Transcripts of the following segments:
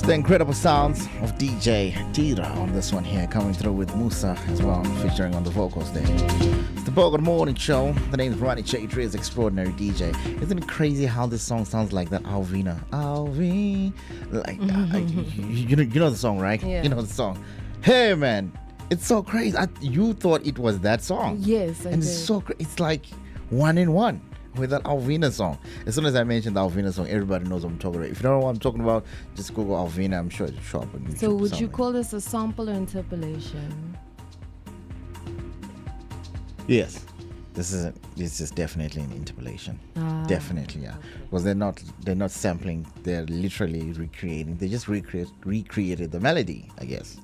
The incredible sounds of DJ Tira on this one here, coming through with Musa as well, featuring on the vocals there. It's the Bogart Morning Show. The name is Ronnie Chaitre's Extraordinary DJ. Isn't it crazy how this song sounds like that Alvina? Like, you know the song, right? Yeah. You know the song. Hey, man, it's so crazy. You thought it was that song. Yes, I And did. it's so it's like one in one with that Alvina song. As soon as I mentioned the Alvina song, everybody knows what I'm talking about. If you don't know what I'm talking about, just Google Alvina. I'm sure it'll show up on YouTube. So would you somewhere. call this a sample or interpolation? Yes. This is definitely an interpolation. Definitely, yeah. Because they're not sampling, they're literally recreating. They just recreated the melody, I guess.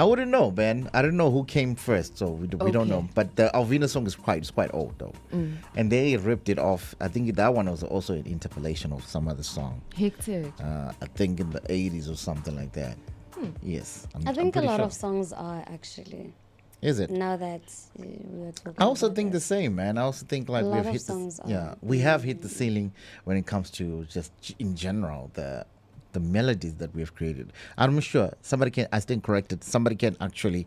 I wouldn't know, Ben. I don't know who came first, so we don't know. But the Alvina song is quite old though, and they ripped it off. I think that one was also an interpolation of some other song. Hectic. I think in the 80s or something like that. Yes, I think a I'm lot pretty of songs are actually. Is it? Now that we were talking. I also about think the it. same, man. I also think like A lot we've of hit songs we have hit the ceiling when it comes to just in general the melodies that we have created. I'm sure somebody can. I stand corrected. Somebody can actually,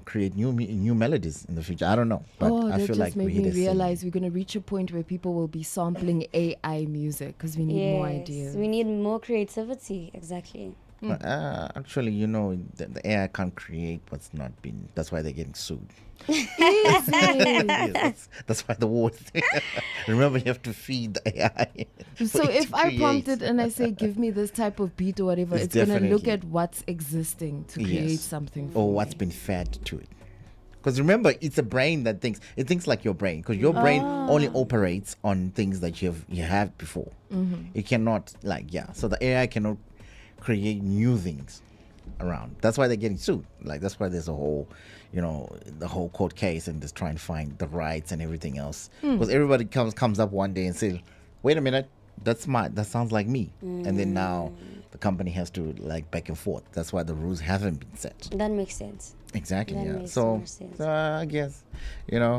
create new melodies in the future. I don't know, but I that feel just like we made hit me a ceiling. realize we're going to reach a point where people will be sampling AI music because we need more ideas. We need more creativity. Exactly. But, actually, the AI can't create what's not been. That's why they're getting sued. Yes, that's why the war is there. Remember, you have to feed the AI. So for it if to I create. prompt it and I say, give me this type of beat or whatever, it's going to look definitely- at what's existing to create Yes. something. For Or me. what's been fed to it. Because remember, it's a brain that thinks. It thinks like your brain. Because your brain only operates on things that you have before. It cannot So the AI cannot create new things around. That's why they're getting sued. Like that's why there's a whole, the whole court case and just trying to find the rights and everything else. Because everybody comes up one day and says, "Wait a minute, that sounds like me," and then now the company has to back and forth. That's why the rules haven't been set. That makes sense. Exactly, That yeah. makes So, more sense. I guess,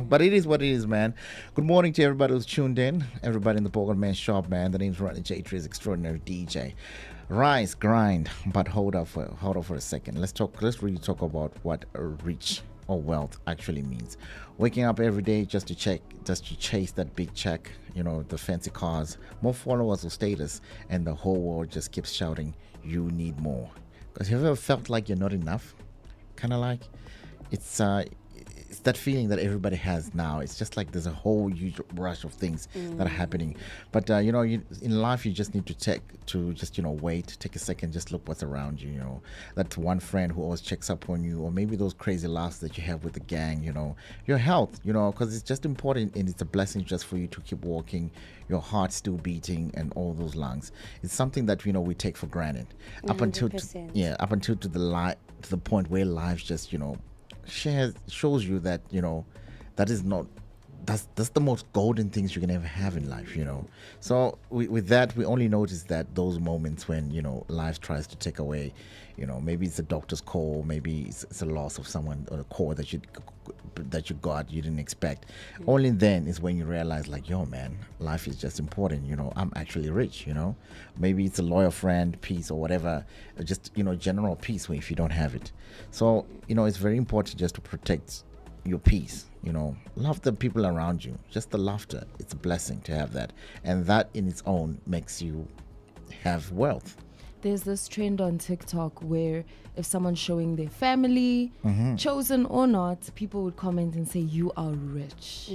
but it is what it is, man. Good morning to everybody who's tuned in. Everybody in the Bogart Man shop, man. The name's Ronnie Chaitre's Extraordinary DJ. Rise, grind, but hold up for a second. Let's really talk about what rich or wealth actually means. Waking up every day just to chase that big check, the fancy cars, more followers or status, and the whole world just keeps shouting, "You need more." Because have you ever felt like you're not enough? Kind of like it's that feeling that everybody has now. It's just like there's a whole huge rush of things that are happening. But in life, you just need to wait, take a second, just look what's around you. That one friend who always checks up on you, or maybe those crazy laughs that you have with the gang. Your health. Because it's just important, and it's a blessing just for you to keep walking, your heart still beating, and all those lungs. It's something that we take for granted up until 100%. to the point where life just shows you that that is not that's the most golden things you can ever have in life. So with that, we only notice that those moments when life tries to take away, maybe it's a doctor's call, maybe it's a loss of someone, or a call that you got you didn't expect. Only then is when you realize yo, man, life is just important. I'm actually rich. Maybe it's a loyal friend, peace, or whatever, just general peace if you don't have it. So it's very important just to protect your peace. Love the people around you. Just the laughter, it's a blessing to have that, and that in its own makes you have wealth. There's this trend on TikTok where if someone's showing their family, chosen or not, people would comment and say, "You are rich."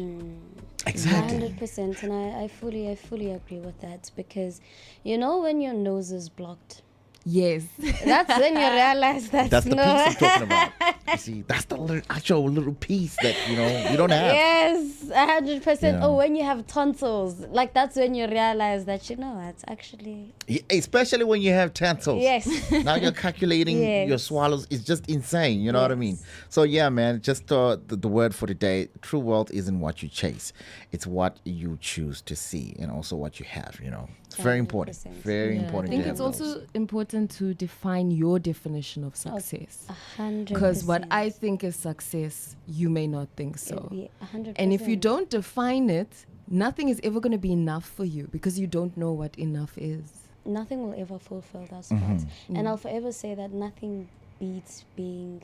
Exactly. 100%, and I fully agree with that, because when your nose is blocked, Yes. that's when you realize That's the piece I'm talking about. You see, that's the actual little piece that you don't have. Yes, 100%. Yeah. Oh, when you have tonsils, that's when you realize that it's actually Especially when you have tonsils. yes. Now you're calculating Yes. your swallows. It's just insane. You know what I mean? So yeah, man, just the word for today, true wealth isn't what you chase. It's what you choose to see, and also what you have. It's very important. 100%. Very I important. think to it's have also those. important to define your definition of success. 100%. Because what I think is success, you may not think so. Yeah, 100%. And if you don't define it, nothing is ever going to be enough for you because you don't know what enough is. nothing will ever fulfill that spot. And I'll forever say that nothing beats being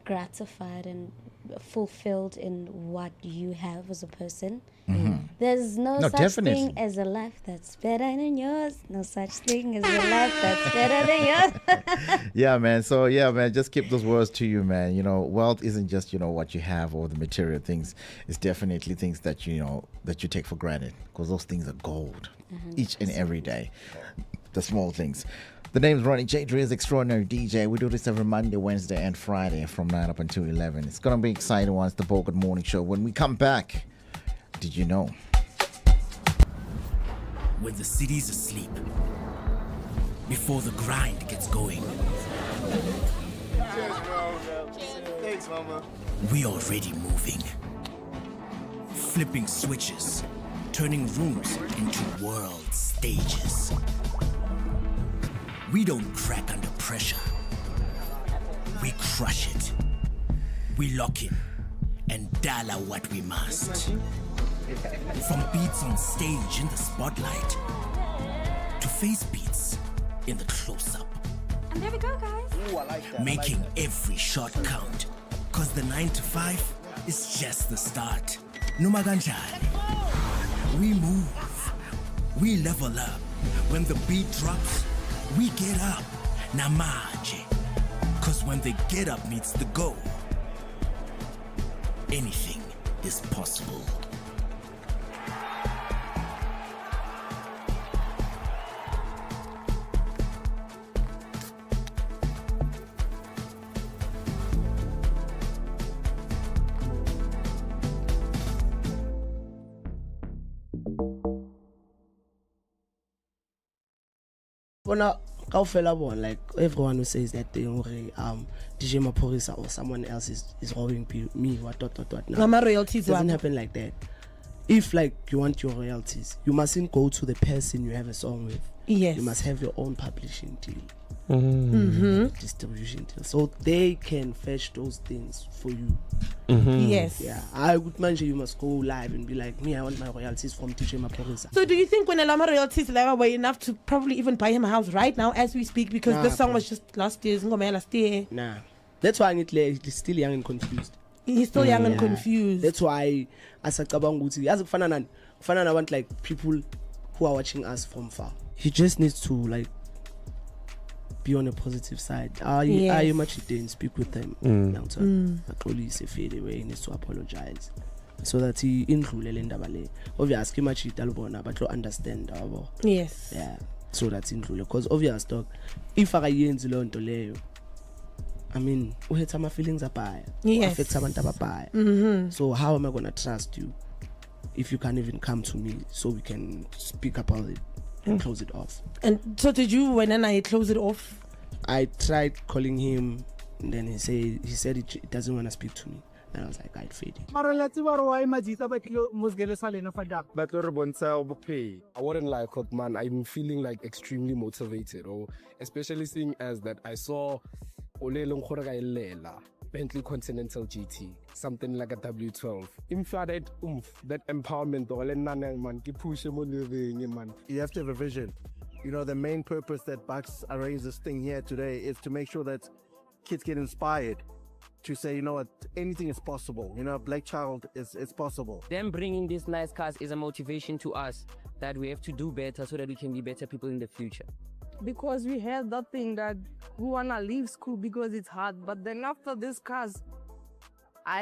gratified and fulfilled in what you have as a person. There's no such definitely. thing as a life that's better than yours. No such thing as a life that's better than yours. Yeah, man. So, yeah, man, just keep those words to you, man. You know, wealth isn't just, you know, what you have or the material things. It's definitely things that, you know, that you take for granted, because those things are gold each and every day. The small things. The name's Ronnie J. Dre's Extraordinary DJ. We do this every Monday, Wednesday, and Friday from 9 up until 11. It's going to be exciting once the Bogart Morning Show. When we come back, did you know? When the city's asleep, before the grind gets going. Cheers, bro. Thanks, mama. We already moving. Flipping switches, turning rooms into world stages. We don't crack under pressure. We crush it. We lock in and dial out what we must. From beats on stage in the spotlight to face beats in the close-up. And there we go, guys. Ooh, I like that. Making every shot count. Cause the 9 to 5 is just the start. Noma kanjani. We move. We level up. When the beat drops, we get up. Namaje. Cause when the get up meets the go, anything is possible. Bona kaofela bona, like everyone who says that thing DJ Maphorisa or someone else is robbing me what. No, Mama royalties doesn't happen like that. If like you want your royalties, you mustn't go to the person you have a song with. Yes. You must have your own publishing deal. Distribution deal, so they can fetch those things for you. Yes. Yeah, I would mention you must go live and be like, me, I want my royalties from DJ Maphorisa. So do you think when Elama royalties were enough to probably even buy him a house right now as we speak, because Nah, this song bro. was just last year? Nah, that's why I need he's still young and confused. He's still young and Yeah. confused. That's why asacabanga ukuthi as kufana I want like people who are watching us from far. He just needs to like be on a positive side. Are you much didn't speak with them? Actually, he needs to apologize so that he indlulele indaba le. Obviously, much italbona but to understand abo. Yes. Yeah. So that's indlule, because obvious dog. If akayenzi lo nto leyo, I mean, uhetha my feelings abaya. Yes. Affect abantu abaya. So how am I gonna trust you if you can't even come to me so we can speak about it and close it off? And so did you, when I close it off? I tried calling him, and then he said he doesn't want to speak to me. And I was like, I'd fade it. I wouldn't lie, cause man, I'm feeling like extremely motivated, or especially seeing as that I saw Bentley Continental GT, something like a W12. That empowerment, man. You have to have a vision. You know, the main purpose that Bucks arranged this thing here today is to make sure that kids get inspired to say, you know what, anything is possible. You know, Black Child is possible. Them bringing these nice cars is a motivation to us that we have to do better so that we can be better people in the future. Because we had that thing that we wanna leave school because it's hard, but then after this cars,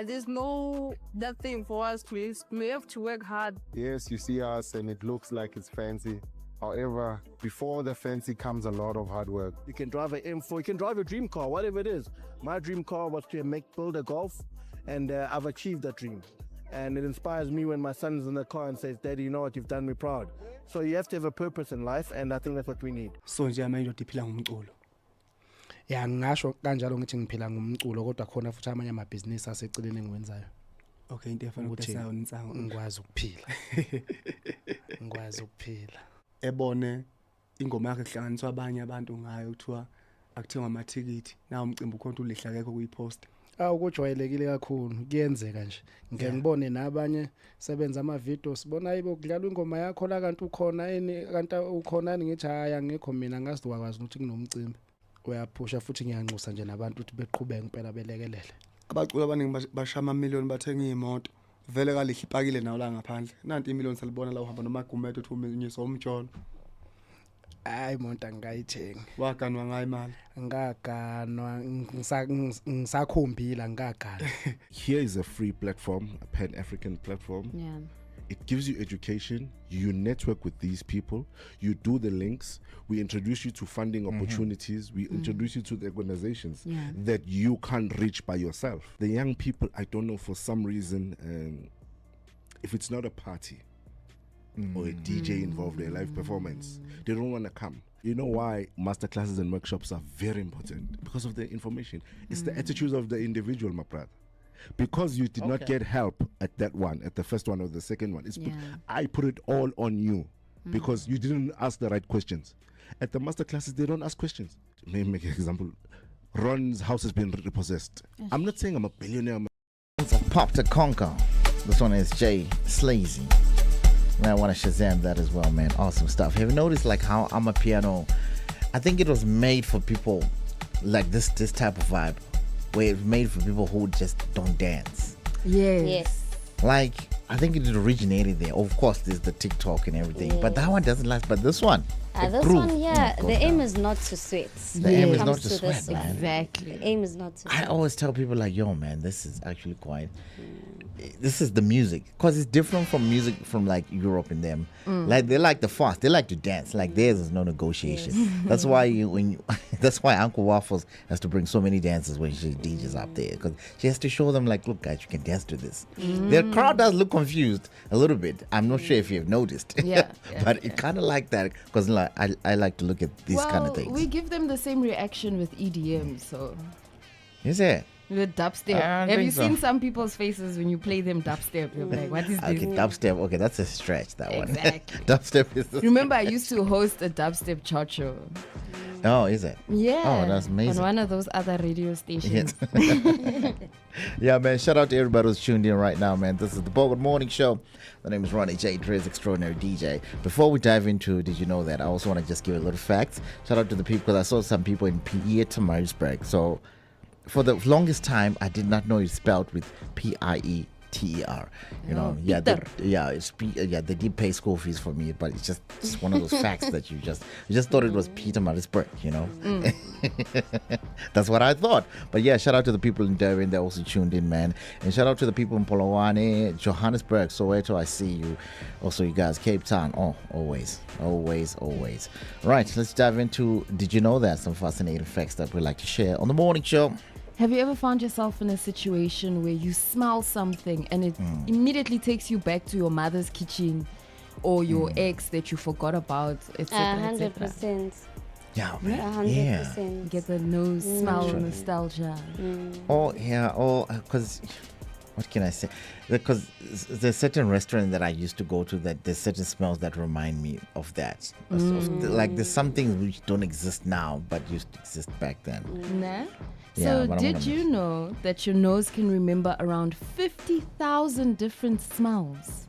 there's no that thing for us to we have to work hard. Yes, you see us and it looks like it's fancy. However, before the fancy comes a lot of hard work. You can drive an M4, you can drive a dream car, whatever it is. My dream car was to build a Golf, and I've achieved that dream. And it inspires me when my son's in the car and says, Daddy, you know what, you've done me proud. So you have to have a purpose in life, and I think that's what we need. So nje manje ndiphila ngumculo. Ya ngisho kanjalo ngithi ngiphila ngumculo, kodwa khona futhi amanye amabhizinisi aseceleni engiwenzayo. Okay, into efana ukutesa unsango. Ngikwazi ukuphila. Ngikwazi ukuphila. Ebone ingoma yakhe kuhlanganiswa abanye abantu ngayo kuthiwa akuthengwa amathikithi. Na umcimbi ukhona ulihlakeke kuyipost. Kujwayelekile kakhulu kuyenzeka nje ngeke ngibone nabanye sebenza ama video sibona ayibo kudlala ingoma yakho la kanti ukhona kanti ukhona ngithi haya ngekho mina ngazi wakwazi ukuthi kunomcimbi uyaphusha futhi ngiyanxusa nje nabantu ukuthi beqhubeke impela belekelele. Abaculi abaningi basha ama-million bathenga iy'moto vele kalihle ipakile nawo la ngaphandle nanti imillion salibona la uhamba nomagumedo uthi uminyisa umtsholo. Hayi monta ngayithenga waganwa ngayo imali ngaganwa ngisakhombila ngagana. Here is a free platform, a pan-African platform. Yeah. It gives you education, you network with these people, you do the links, we introduce you to funding opportunities, we introduce you to the organizations that you can't reach by yourself. The young people, I don't know, for some reason, if it's not a party or a DJ involved in a live performance, they don't want to come. You know why masterclasses and workshops are very important? Because of the information. It's the attitudes of the individual, my brother. Because you did not get help at that one, at the first one or the second one. I put it all on you because you didn't ask the right questions. At the master classes, they don't ask questions. Let me make an example. Ron's house has been repossessed. I'm not saying I'm a billionaire. Pop to Conquer. This one is Jay Slazy. Man, I want to Shazam that as well, man. Awesome stuff. Have you noticed like how I'm a piano? I think it was made for people like this type of vibe. Where it's made for people who just don't dance. Yes. Like, I think it originated there. Of course, there's the TikTok and everything, but that one doesn't last. But this one, this one, the aim is not to sweat. The aim is not to sweat, man. Exactly. The aim is not to sweat. I always tell people like, yo, man, this is actually quite. This is the music, because it's different from music from like Europe and them. Like they like the fast, they like to dance. Like theirs is no negotiation. Yes. That's why that's why Uncle Waffles has to bring so many dancers when she DJs up there, because she has to show them like, look, guys, you can dance to this. The crowd does look confused a little bit. I'm not sure if you've noticed. But it kind of like that, because like I like to look at these kind of things. We give them the same reaction with EDM, so. Is it? With dubstep. Have you seen some people's faces when you play them dubstep? You're like, what is this? Okay, dubstep. Okay, that's a stretch, that exactly. one. Dubstep is Remember, I used to host a dubstep chart show. Oh, is it? Yeah. Oh, that's amazing. On one of those other radio stations. Yeah, man. Shout out to everybody who's tuned in right now, man. This is the Bogart Morning Show. My name is Ronnie J. Driz, extraordinary DJ. Before we dive into Did You Know That, I also want to just give a little facts. Shout out to the people, because I saw some people in PE at Maritzburg. So, for the longest time, I did not know it's spelled with P-I-E-T-E-R. You know, they did pay school fees for me, but it's just one of those facts that you just thought it was Peter Maritzburg, you know. That's what I thought. But yeah, shout out to the people in Durban that also tuned in, man. And shout out to the people in Polokwane, Johannesburg, Soweto, I see you. Also, you guys, Cape Town. Oh, always. Right, let's dive into Did You Know That? Some fascinating facts that we like to share on the morning show. Have you ever found yourself in a situation where you smell something and it immediately takes you back to your mother's kitchen or your ex that you forgot about, etc.? 100%. Yeah, man. 100%. Get the nose smell nostalgia. Oh, yeah. Oh, because... What can I say? Because there's certain restaurant that I used to go to that there's certain smells that remind me of that. Like there's some things which don't exist now but used to exist back then. Nah. So did you know that your nose can remember around 50,000 different smells?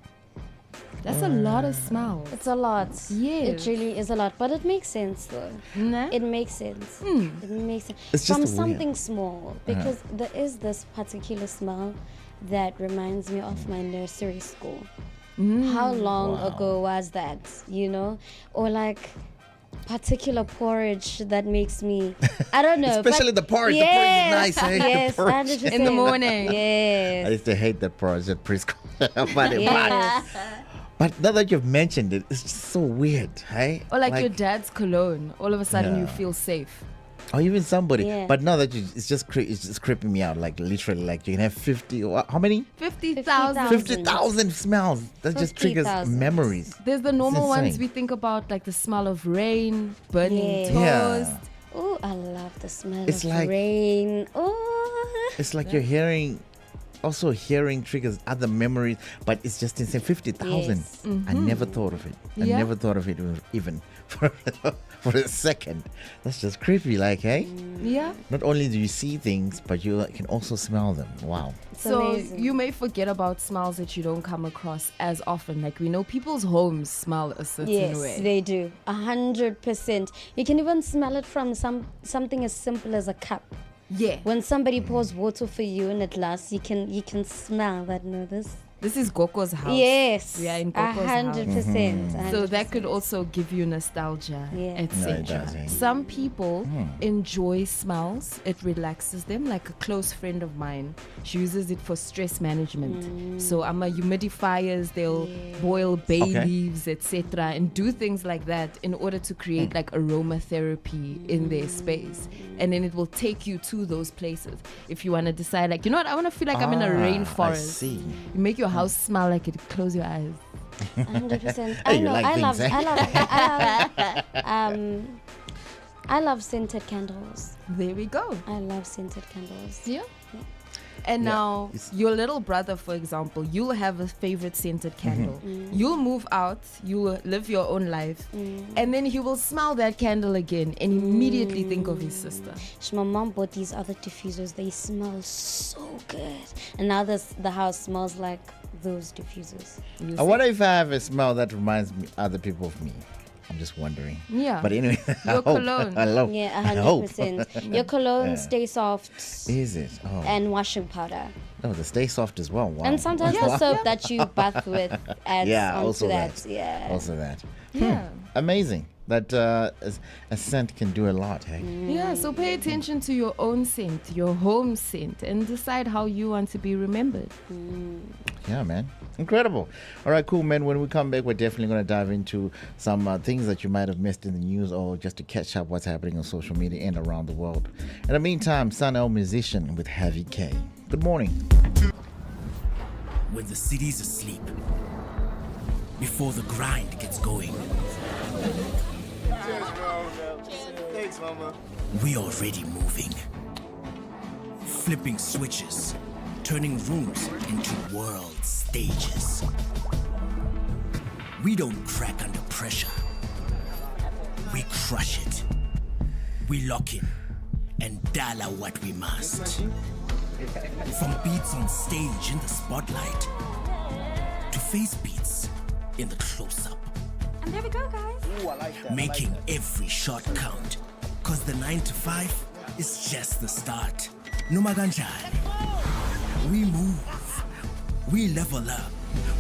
That's a lot of smells. It's a lot. Yes. It really is a lot. But it makes sense though. Nah? It makes sense. It makes sense. It's just from something small. Because there is this particular smell that reminds me of my nursery school. How long ago was that? You know? Or like particular porridge that makes me, I don't know. Especially the porridge. Yes, the porridge is nice. Yes, 100%. In the morning. Yes. I used to hate that porridge at preschool. But now that you've mentioned it, it's just so weird, hey? Or like your dad's cologne. All of a sudden you feel safe. Or even somebody. But now that it's just creeping me out. Like literally, like you can have 50. How many? 50,000. 50,000 smells. That just triggers memories. There's the normal ones we think about, like the smell of rain, burning toast. Oh, I love the smell of rain. Oh. It's like you're hearing triggers other memories, but it's just insane. 50,000. I never thought of it. I never thought of it even for a second. That's just creepy, like, hey? Yeah. Not only do you see things, but you can also smell them. Wow. So you may forget about smells that you don't come across as often. Like, we know people's homes smell a certain way. Yes, they do. 100%. You can even smell it from something as simple as a cup. Yeah. When somebody pours water for you in a glass, you can smell that. No, this is Goko's house. Yes. We are in Goko's 100%. house. So that could also give you nostalgia, etc. No, it does, eh? Some people enjoy smells. It relaxes them. Like a close friend of mine, she uses it for stress management. So humidifiers, they'll boil bay leaves, etc. and do things like that in order to create like aromatherapy in their space. And then it will take you to those places. If you want to decide, like, you know what, I want to feel like I'm in a rainforest. I see. You make your house smell like it. Close your eyes. 100%. Hey, I love scented candles. There we go. I love scented candles. Yeah. And now, your little brother, for example, you'll have a favorite scented candle. You'll move out, you'll live your own life, and then he will smell that candle again and immediately think of his sister. My mom bought these other diffusers. They smell so good. And now the house smells like those diffusers. I wonder if I have a smell that reminds me other people of me. I'm just wondering. Yeah. But anyway, your cologne. Yeah, 100%. Your cologne, Stay Soft. Is it? Oh. And washing powder. Oh, the Stay Soft as well. Wow. And sometimes the soap that you bath with adds onto that. Yeah. Also that. Yeah. Amazing. That a scent can do a lot, hey? Yeah, so pay attention to your own scent, your home scent, and decide how you want to be remembered. Yeah, man. Incredible. All right, cool, man. When we come back, we're definitely going to dive into some things that you might have missed in the news or just to catch up what's happening on social media and around the world. In the meantime, Sun Musician with Heavy K. Good morning. When the city's asleep, before the grind gets going, Thanks, Mama. we already moving. Flipping switches, turning rooms into world stages. We don't crack under pressure. We crush it. We lock in and dial out what we must. From beats on stage in the spotlight to face beats in the close-up. And there we go, guys. Ooh, I like that. Making every shot count. Cause the 9 to 5 is just the start. Noma kanjani. We move. We level up.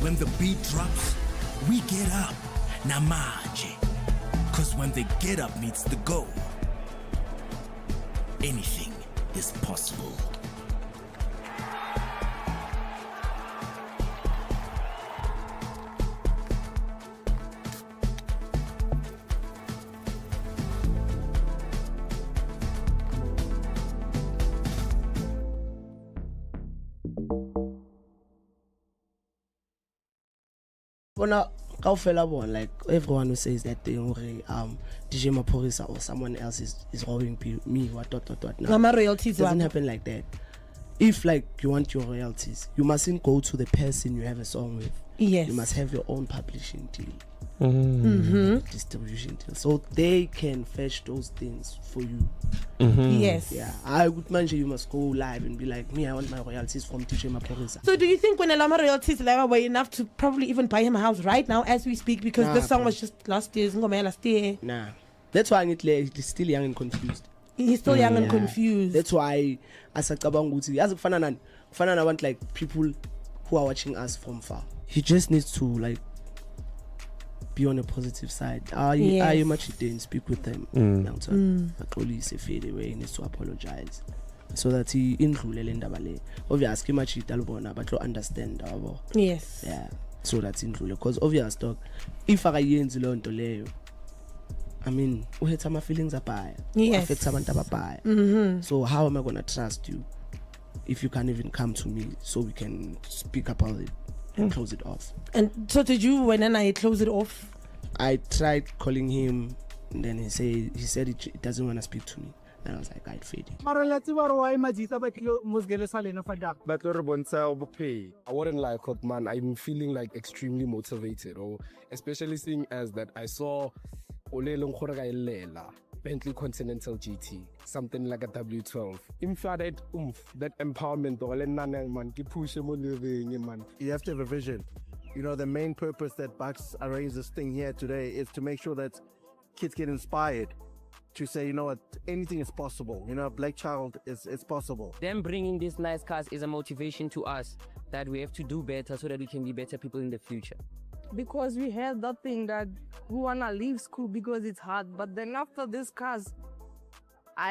When the beat drops, we get up. Namaje. Cause when the get up meets the go, anything is possible. Bona kaofela bona, like everyone who says that thing, DJ Maphorisa or someone else is robbing me, what. No, my royalties doesn't happen like that. If like you want your royalties, you mustn't go to the person you have a song with. Yes. You must have your own publishing deal. Distribution deal, so they can fetch those things for you. Yes. Yeah, I would mention you must go live and be like, me, I want my royalties from DJ Maphorisa. So do you think when Elama royalties level were enough to probably even buy him a house right now as we speak, because this song was just last year? Nah, that's why he's still young and confused. He's still young and confused. That's why as a kabanguti, as a fanana want like people who are watching us from far. He just needs to like be on a positive side. I much didn't speak with them. Police fade away, he needs to apologize so that he indlulele indaba le. Obviously much italbona but to understand abo. Yes. Yeah. So that's indlule, because obvious dog, if akayenzi lo nto leyo, I mean, uhetha my feelings abaya. Yes. Affect abantu abaya. So how am I gonna trust you if you can't even come to me so we can speak about it and close it off? And so did you, when I close it off? I tried calling him and then he said he doesn't want to speak to me. And I was like, I'd fade it. I wouldn't lie, man. I'm feeling like extremely motivated, or especially seeing as that I saw Bentley Continental GT, something like a W12. That empowerment man. You have to have a vision. You know, the main purpose that Bucks arranged this thing here today is to make sure that kids get inspired to say, you know what, anything is possible. You know, a black child is possible. Them bringing these nice cars is a motivation to us that we have to do better so that we can be better people in the future. Because we had that thing that we wanna leave school because it's hard, but then after this cars,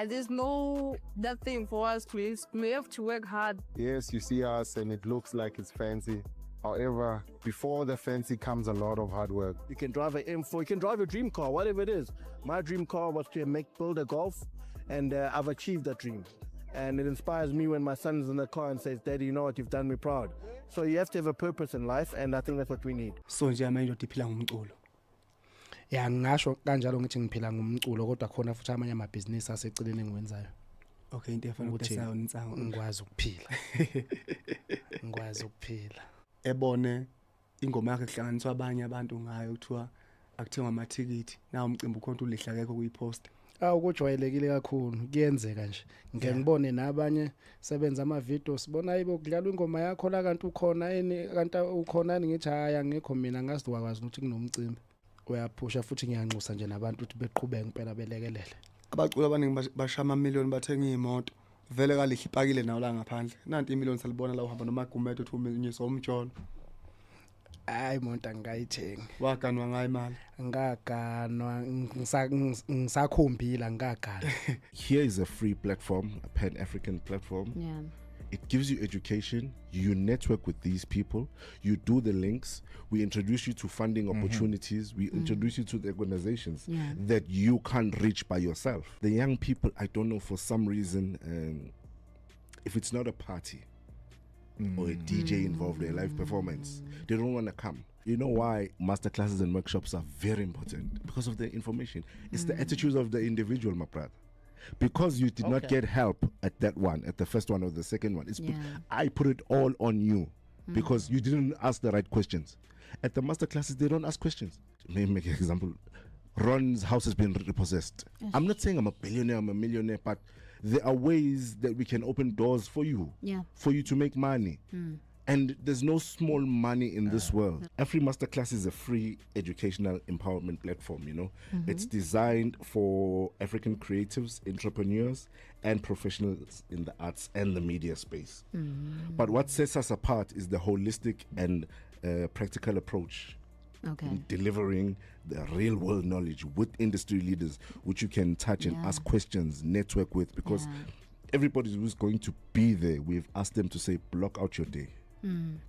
there's no that thing for us to use. We have to work hard. Yes, you see us and it looks like it's fancy. However, before the fancy comes a lot of hard work. You can drive an M4, you can drive a dream car, whatever it is. My dream car was to build a Golf, and I've achieved that dream. And it inspires me when my son is in the car and says, Daddy, you know what, you've done me proud. So you have to have a purpose in life, and I think that's what we need. So nje manje udiphila ngumculo. Ya ngisho kanjalo ngithi ngiphila ngumculo kodwa khona futhi amanye amabhizinisi aseceleni engiwenzayo. Okay, into efana ukutesa unsango ngikwazi ukuphila. Ngikwazi ukuphila. Ebone ingoma yakhe kuhlanganiswa abanye abantu ngayo kuthiwa akuthengwa amathikithi na umcimbi ukhona ulihla akekho kuyipost. Ukujwayelekile kakhulu kuyenzeka nje. Ngeke ngibone nabanye sebenza ama videos sibona ayibo kudlalwa ingoma yakho la kanti ukhona kanti ukhona ngithi haya ngekho mina ngasiduka kwazi ukuthi kunomcimbi. Uyaphusha futhi ngiyanxusa nje nabantu ukuthi beqhubeke impela belekelele. Abaculi abaningi bashama amamiliyoni bathenga imoto. Vele kalihle ipakile nawo la ngaphandle. Nanti imiliyoni salibona la uhamba noma gumeto uthi umenyisa umtsholo. Hayi monta ngayithenga. Waganwa ngayo imali. Ngaganwa ngisakhombila ngagana. Here is a free platform, a Pan-African platform. Yeah. It gives you education. You network with these people. You do the links. We introduce you to funding opportunities. We introduce you to the organizations that you can't reach by yourself. The young people, I don't know, for some reason, if it's not a party or a DJ involved in a live performance, they don't want to come. You know why masterclasses and workshops are very important? Because of the information. It's the attitudes of the individual, my brother. Because you did not get help at that one, at the first one or the second one. I put it all on you because you didn't ask the right questions. At the masterclasses, they don't ask questions. Let me make an example. Ron's house has been repossessed. I'm not saying I'm a billionaire, I'm a millionaire, but there are ways that we can open doors for you, for you to make money. And there's no small money in this world. Every masterclass is a free educational empowerment platform, you know. It's designed for African creatives, entrepreneurs, and professionals in the arts and the media space. But what sets us apart is the holistic and practical approach. In delivering the real world knowledge with industry leaders, which you can touch and ask questions, network with, because everybody who's going to be there, we've asked them to say, block out your day.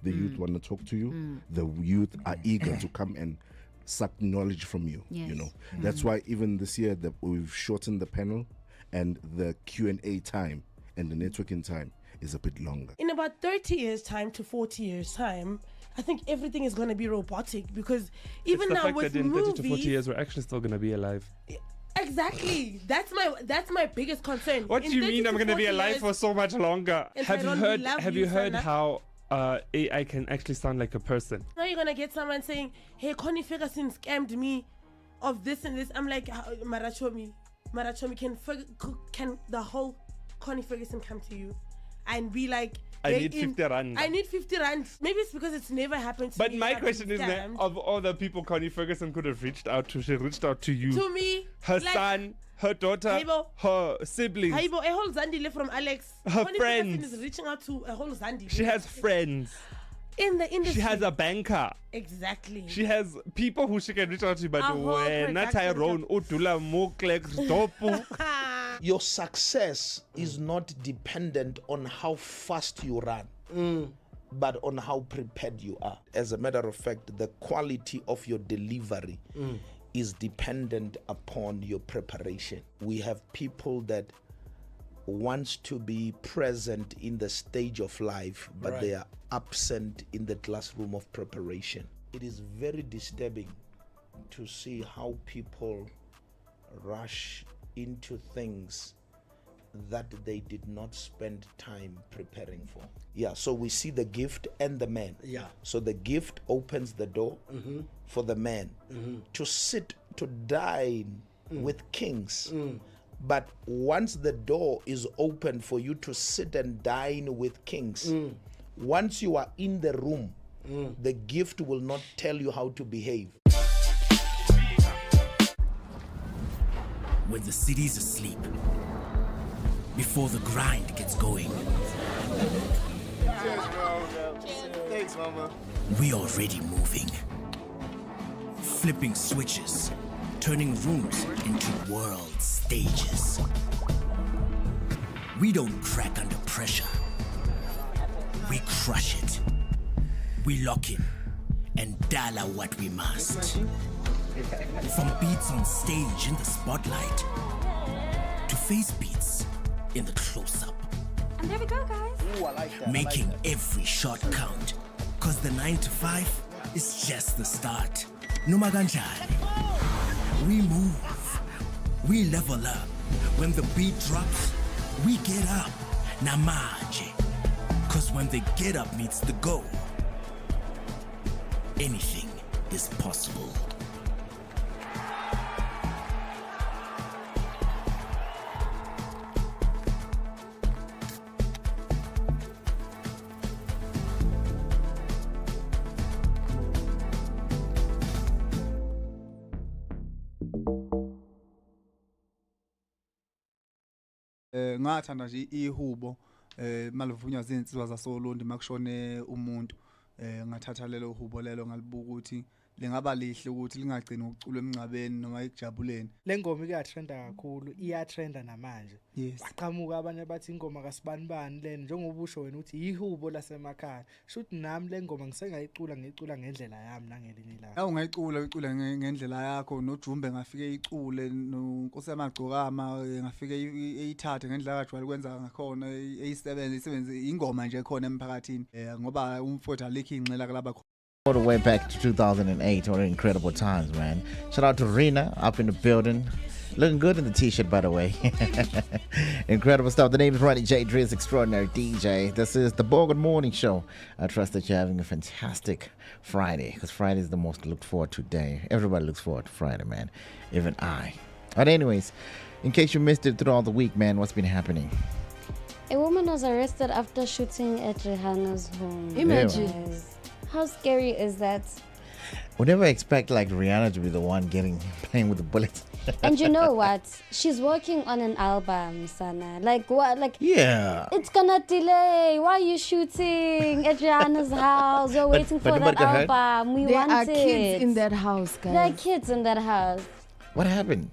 The youth want to talk to you. The youth are eager to come and suck knowledge from you. You know, that's why even this year that we've shortened the panel, and the Q&A time and the networking time is a bit longer. In about 30 years time to 40 years time, I think everything is going to be robotic, because even now with in movies, 30 to 40 years we're actually still going to be alive. Exactly. That's my biggest concern. What do you mean I'm going to be alive for so much longer? Have you heard how AI can actually sound like a person? Now you're gonna get someone saying, "Hey, Connie Ferguson scammed me of this and this." I'm like, Marachomi, can the whole Connie Ferguson come to you and be like, I need 50 rand. I need 50 rand. Maybe it's because it's never happened to me. But my question is that of all the people Connie Ferguson could have reached out to, she reached out to you. To me. Her son, her daughter, her siblings. A whole Zandile from Alex. Her Connie friends. Ferguson is reaching out to a whole Zandile. She has friends. In the industry. She has a banker. Exactly. She has people who she can reach out to, but not Tyrone, Utula, Moklek, Stopu. Your success is not dependent on how fast you run, but on how prepared you are. As a matter of fact, the quality of your delivery is dependent upon your preparation. We have people that wants to be present in the stage of life, but they are absent in the classroom of preparation. It is very disturbing to see how people rush into things that they did not spend time preparing for. So we see the gift and the man. So the gift opens the door for the man to sit to dine with kings. But once the door is open for you to sit and dine with kings, once you are in the room, the gift will not tell you how to behave. When the city's asleep, before the grind gets going, Thanks, mama. we already moving. Flipping switches, turning rooms into world stages. We don't crack under pressure. We crush it. We lock in and dial out what we must. From beats on stage in the spotlight to face beats in the close-up. And there we go, guys. Ooh, I like that. Making every shot count. Cause the 9 to 5 is just the start. Noma kanjani. We move. We level up. When the beat drops, we get up. Namanje. Cause when the get up meets the go, anything is possible. Ngathanda nje ihubo malivunywa izinsizwa zasolundi makushone umuntu ngathatha lelo hubo lelo ngalibuka ukuthi lengaba lihle ukuthi lingagcini ukuculwa emncabeni noma ekujabuleni. Le ngoma iyatrenda kakhulu, iyatrenda namanje. Yes. Baqhamuka abanye bathi ingoma kaSibanibani lena njengoba usho wena uthi ihubo lasemakhaya. Shothi nami le ngoma ngisengayicula ngendlela yami nangelinye ilanga. Awu ngayicula ngendlela yakho noJumbe ngafike icule noNkosi yamagcokama ngafike eyithathe ngendlela kajwayele kwenza ngakhona isebenze ingoma nje khona emphakathini ngoba umfowethu alikho inxela kulaba. All the way back to 2008. What incredible times, man. Shout out to Rihanna up in the building. Looking good in the t-shirt, by the way. Incredible stuff. The name is Ronnie J. Driz, extraordinary DJ. This is the Bogart Morning Show. I trust that you're having a fantastic Friday, because Friday is the most looked forward to day. Everybody looks forward to Friday, man. Even I. But anyways, in case you missed it throughout the week, man, what's been happening? A woman was arrested after shooting at Rihanna's home. Imagine. Guys. How scary is that? We never expect like Rihanna to be the one playing with the bullets. And you know what? She's working on an album, Sana. Like what? Like yeah. It's gonna delay. Why are you shooting at Rihanna's house? We're waiting for that album. We want it. There are kids in that house, guys. There are kids in that house. What happened?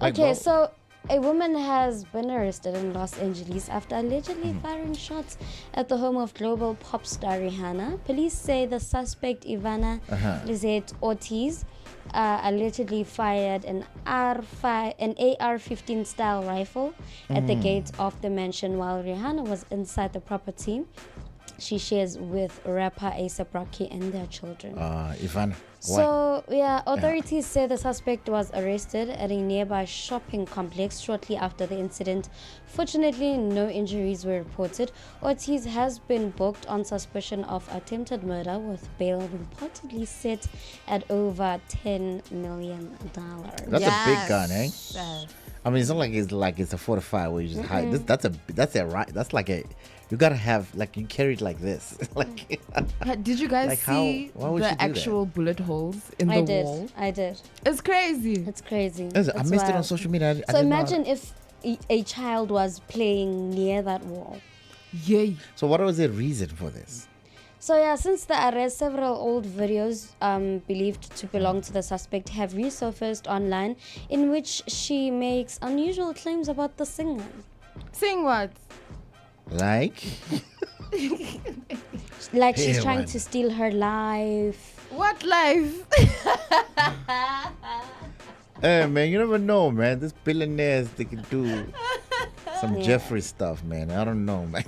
Okay, so a woman has been arrested in Los Angeles after allegedly firing shots at the home of global pop star Rihanna. Police say the suspect, Ivana Lizette Ortiz, allegedly fired an AR-15 style rifle at the gate of the mansion while Rihanna was inside the property she shares with rapper A$AP Rocky and their children. Ivana. So, authorities say the suspect was arrested at a nearby shopping complex shortly after the incident. Fortunately, no injuries were reported. Ortiz has been booked on suspicion of attempted murder with bail reportedly set at over $10 million. That's a big gun, eh? I mean, it's not like it's a 45 where you just hide. That's like a. You gotta have, like, you carry it like this. Like, did you guys like see the actual bullet holes in the wall? I did. It's crazy. It's crazy. I missed it on social media. So imagine if a child was playing near that wall. Yay. So what was the reason for this? So since the arrest, several old videos believed to belong to the suspect have resurfaced online in which she makes unusual claims about the singer. Sing what? Like? Like she's trying to steal her life. What life? Hey, man, you never know, man. These billionaires, they can do some Jeffrey stuff, man. I don't know, man.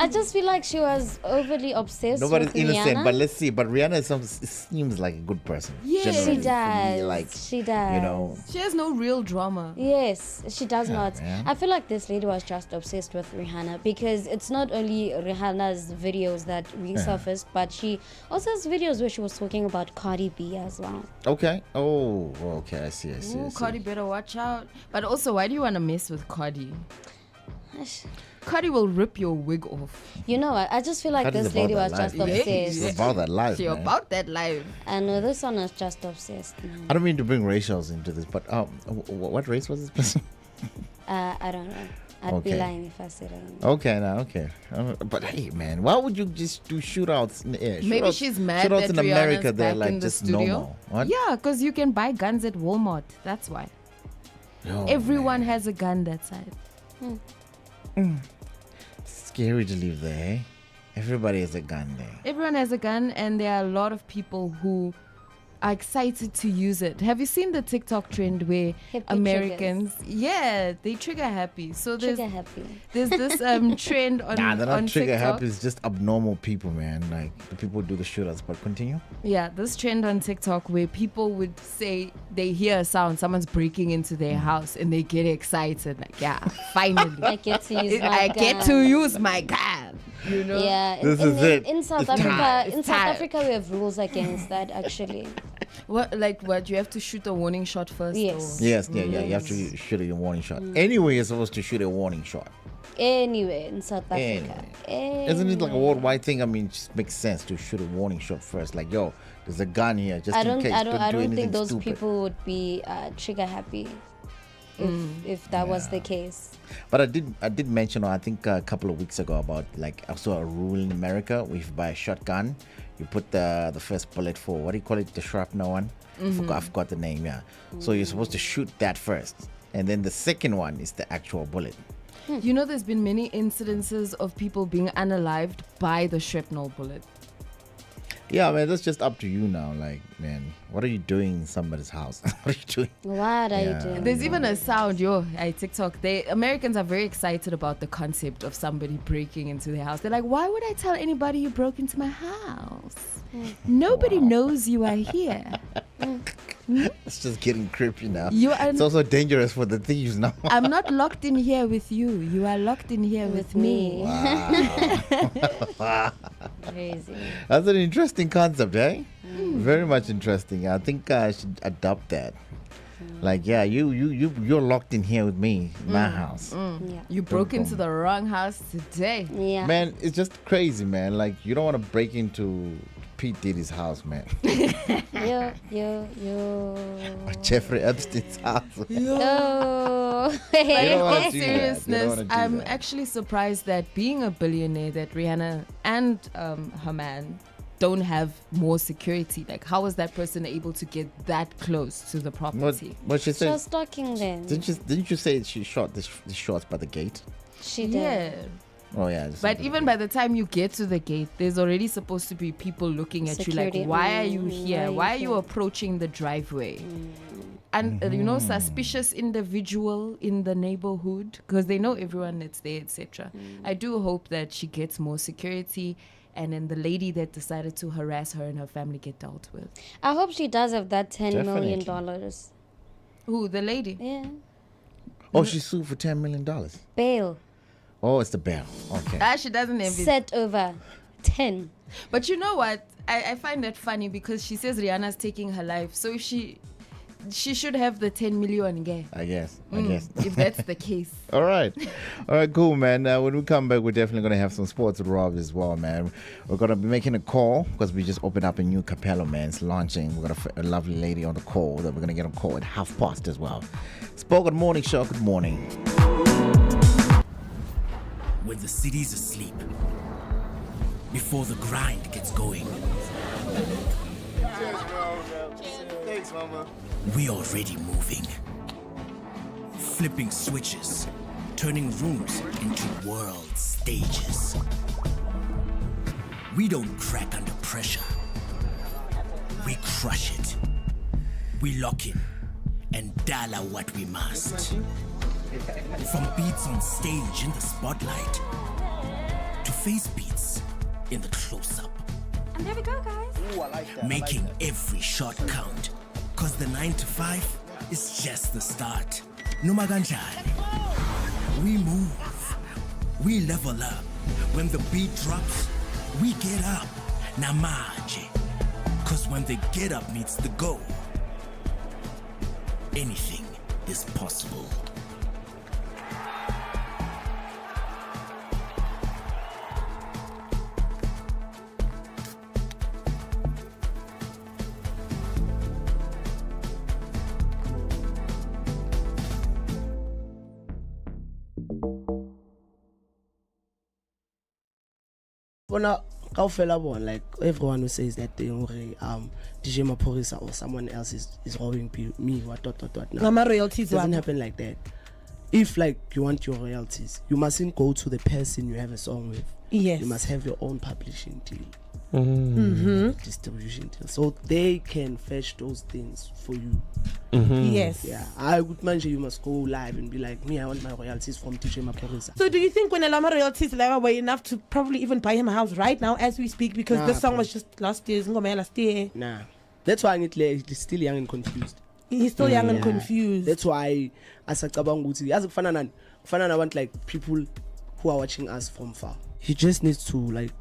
I just feel like she was overly obsessed Nobody's with innocent, Rihanna. but let's see. But Rihanna seems like a good person. Yes. generally, She for me, does. like, She does. You know, She has no real drama. Yes, she does not. man. I feel like this lady was just obsessed with Rihanna because it's not only Rihanna's videos that resurfaced, but she also has videos where she was talking about Cardi B as well. okay. Oh, okay. I see. Ooh, Cardi better watch out. But also, why do you want to mess with Cardi? Cardi will rip your wig off. You know what? I just feel like Cardi's this about lady that was just life. obsessed. She's about that life, She man. about that life. I know this one is just obsessed. I don't mean to bring racials into this, but what race was this person? I don't know. I'd be Okay. lying if I said it. Okay, now okay. But hey, man, why would you just do shootouts in the air? Maybe Shootouts- she's mad shootouts that in Rihanna's America. They're back like in the just studio. normal. What? Yeah, because you can buy guns at Walmart. That's why. Oh, Everyone has a gun that side. Scary to live there. Eh? Everybody has a gun there. Everyone has a gun, and there are a lot of people who are excited to use it. Have you seen the TikTok trend where Hippie Americans, they trigger happy. So there's Trigger happy. there's this trend on Nah, they're on not trigger TikTok. happy. It's just abnormal people, man. Like the people who do the shootouts. But continue. Yeah, this trend on TikTok where people would say they hear a sound, someone's breaking into their house, and they get excited. Like, yeah, finally, I get to use my I get gun. to use my gun. You know? Yeah, This is it. In South It's Africa, time. in It's South time. Africa, we have rules against that. Actually, What you have to shoot a warning shot first? Yes. or- Yes, yeah. You have to shoot a warning shot. Anyway, you're supposed to shoot a warning shot. anyway, in South Africa, Isn't it like a worldwide thing? I mean, it just makes sense to shoot a warning shot first. Like, yo, there's a gun here, just in case. I do don't anything think those stupid. people would be trigger happy if that was the case. But I did mention, I think a couple of weeks ago, about like I saw a rule in America where if you buy a shotgun, you put the first bullet for, what do you call it, the shrapnel one? I forgot the name. Yeah. So you're supposed to shoot that first, and then the second one is the actual bullet. You know, there's been many incidences of people being unalived by the shrapnel bullet. Yeah, man, that's just up to you now. Like, man, what are you doing in somebody's house? What are you doing? What are you doing? There's even a sound, TikTok. Americans are very excited about the concept of somebody breaking into their house. They're like, why would I tell anybody you broke into my house? Nobody knows you are here. It's just getting creepy now. You are- It's also dangerous for the thieves now. I'm not locked in here with you. You are locked in here with me. Crazy. That's an interesting concept, eh? Very much interesting. I think I should adopt that. Like, yeah, you're locked in here with me, in my house. Yeah. You broke into the wrong house today. Yeah. Man, it's just crazy, man. Like, you don't want to break into Pete Diddy's house, man. Yo. Or Jeffrey Epstein's house. Oh. But You in don't all wanna do that. You don't seriousness, wanna do I'm that. actually surprised that being a billionaire, that Rihanna and her man don't have more security. Like, how was that person able to get that close to the property? What she She said? was stalking them. Didn't you say she shot the shots by the gate? She did. Yeah. Oh yeah. But even by the time you get to the gate, there's already supposed to be people looking at Security. you like, why are you here? Why are you here? approaching the driveway? And, suspicious individual in the neighborhood, because they know everyone that's there, etc. I do hope that she gets more security, and then the lady that decided to harass her and her family get dealt with. I hope she does have that $10 million. Who, the lady? Yeah. Oh, she sued for $10 million. Bail. Oh, it's the bail. Okay. She doesn't have it. Set over 10. But you know what? I find that funny because she says Rihanna's taking her life. So if she should have the 10 million gay. I guess. If that's the case. All right, cool, man. When we come back, we're definitely going to have some sports with Rob as well, man. We're going to be making a call because we just opened up a new Capello, man. It's launching. We've got a lovely lady on the call that we're going to get on call at past as well. It's Bogart Morning Show. Good morning. When the city's asleep, before the grind gets going, Thanks, Mama. we already moving. Flipping switches, turning rooms into world stages. We don't crack under pressure. We crush it. We lock in and dollar what we must. From beats on stage in the spotlight to face beats in the close-up. And there we go, guys. Ooh, I like that. Making every shot count. Cause the 9 to 5 is just the start. Noma kanjani, we move, we level up. When the beat drops, we get up. Namaje. Cause when the get up meets the go, anything is possible. Bona kaofela bona, like everyone who says that thing DJ Maphorisa or someone else is robbing me what. No. My royalties doesn't happen like that. If like you want your royalties, you mustn't go to the person you have a song with. Yes. You must have your own publishing deal. Mm-hmm. Distribution deal. So they can fetch those things for you. Yes. Yeah. I would mention you must go live and be like, me, I want my royalties from DJ Maphorisa. So do you think when Elama royalties were enough to probably even buy him a house right now as we speak, because Nah, this song was just last year's Ngoma last year? Nah. That's why he's still young and confused. He's still young and confused. That's why asacabanga ukuthi yazi kufana nabantu like people who are watching us from far. He just needs to like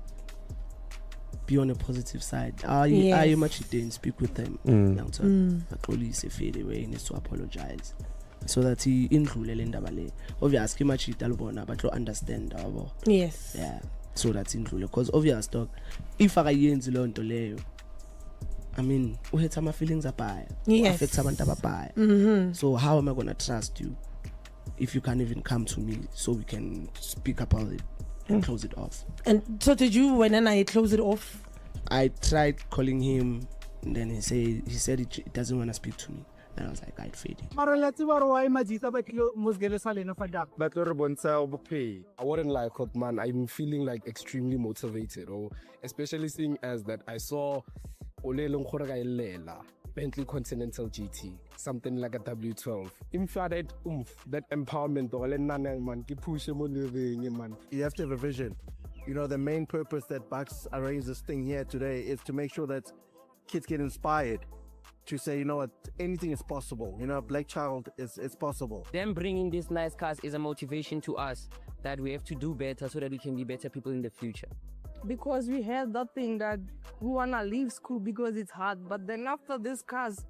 be on a positive side. Are you much didn't speak with them? He needs to apologize so that he indlule le ndaba le. Obviously much italubona but understand abo. Yes. Yeah. So that's indlule because obvious dog if akayenzi lo nto leyo, I mean, we had some feelings abaya. Yes. Affect abantu abaya. So how am I gonna trust you if you can't even come to me so we can speak about it and close it off? And so did you when I close it off? I tried calling him and then he said he doesn't want to speak to me. And I was like, I'd fade it. I wouldn't lie, man. I'm feeling like extremely motivated, especially seeing as that I saw Bentley Continental GT, something like a W12. That empowerment man. You have to have a vision. You know, the main purpose that Bucks arranged this thing here today is to make sure that kids get inspired to say, you know what, anything is possible. You know, Black Child is possible. Them bringing these nice cars is a motivation to us that we have to do better so that we can be better people in the future. Because we had that thing that we wanna leave school because it's hard, but then after this cars,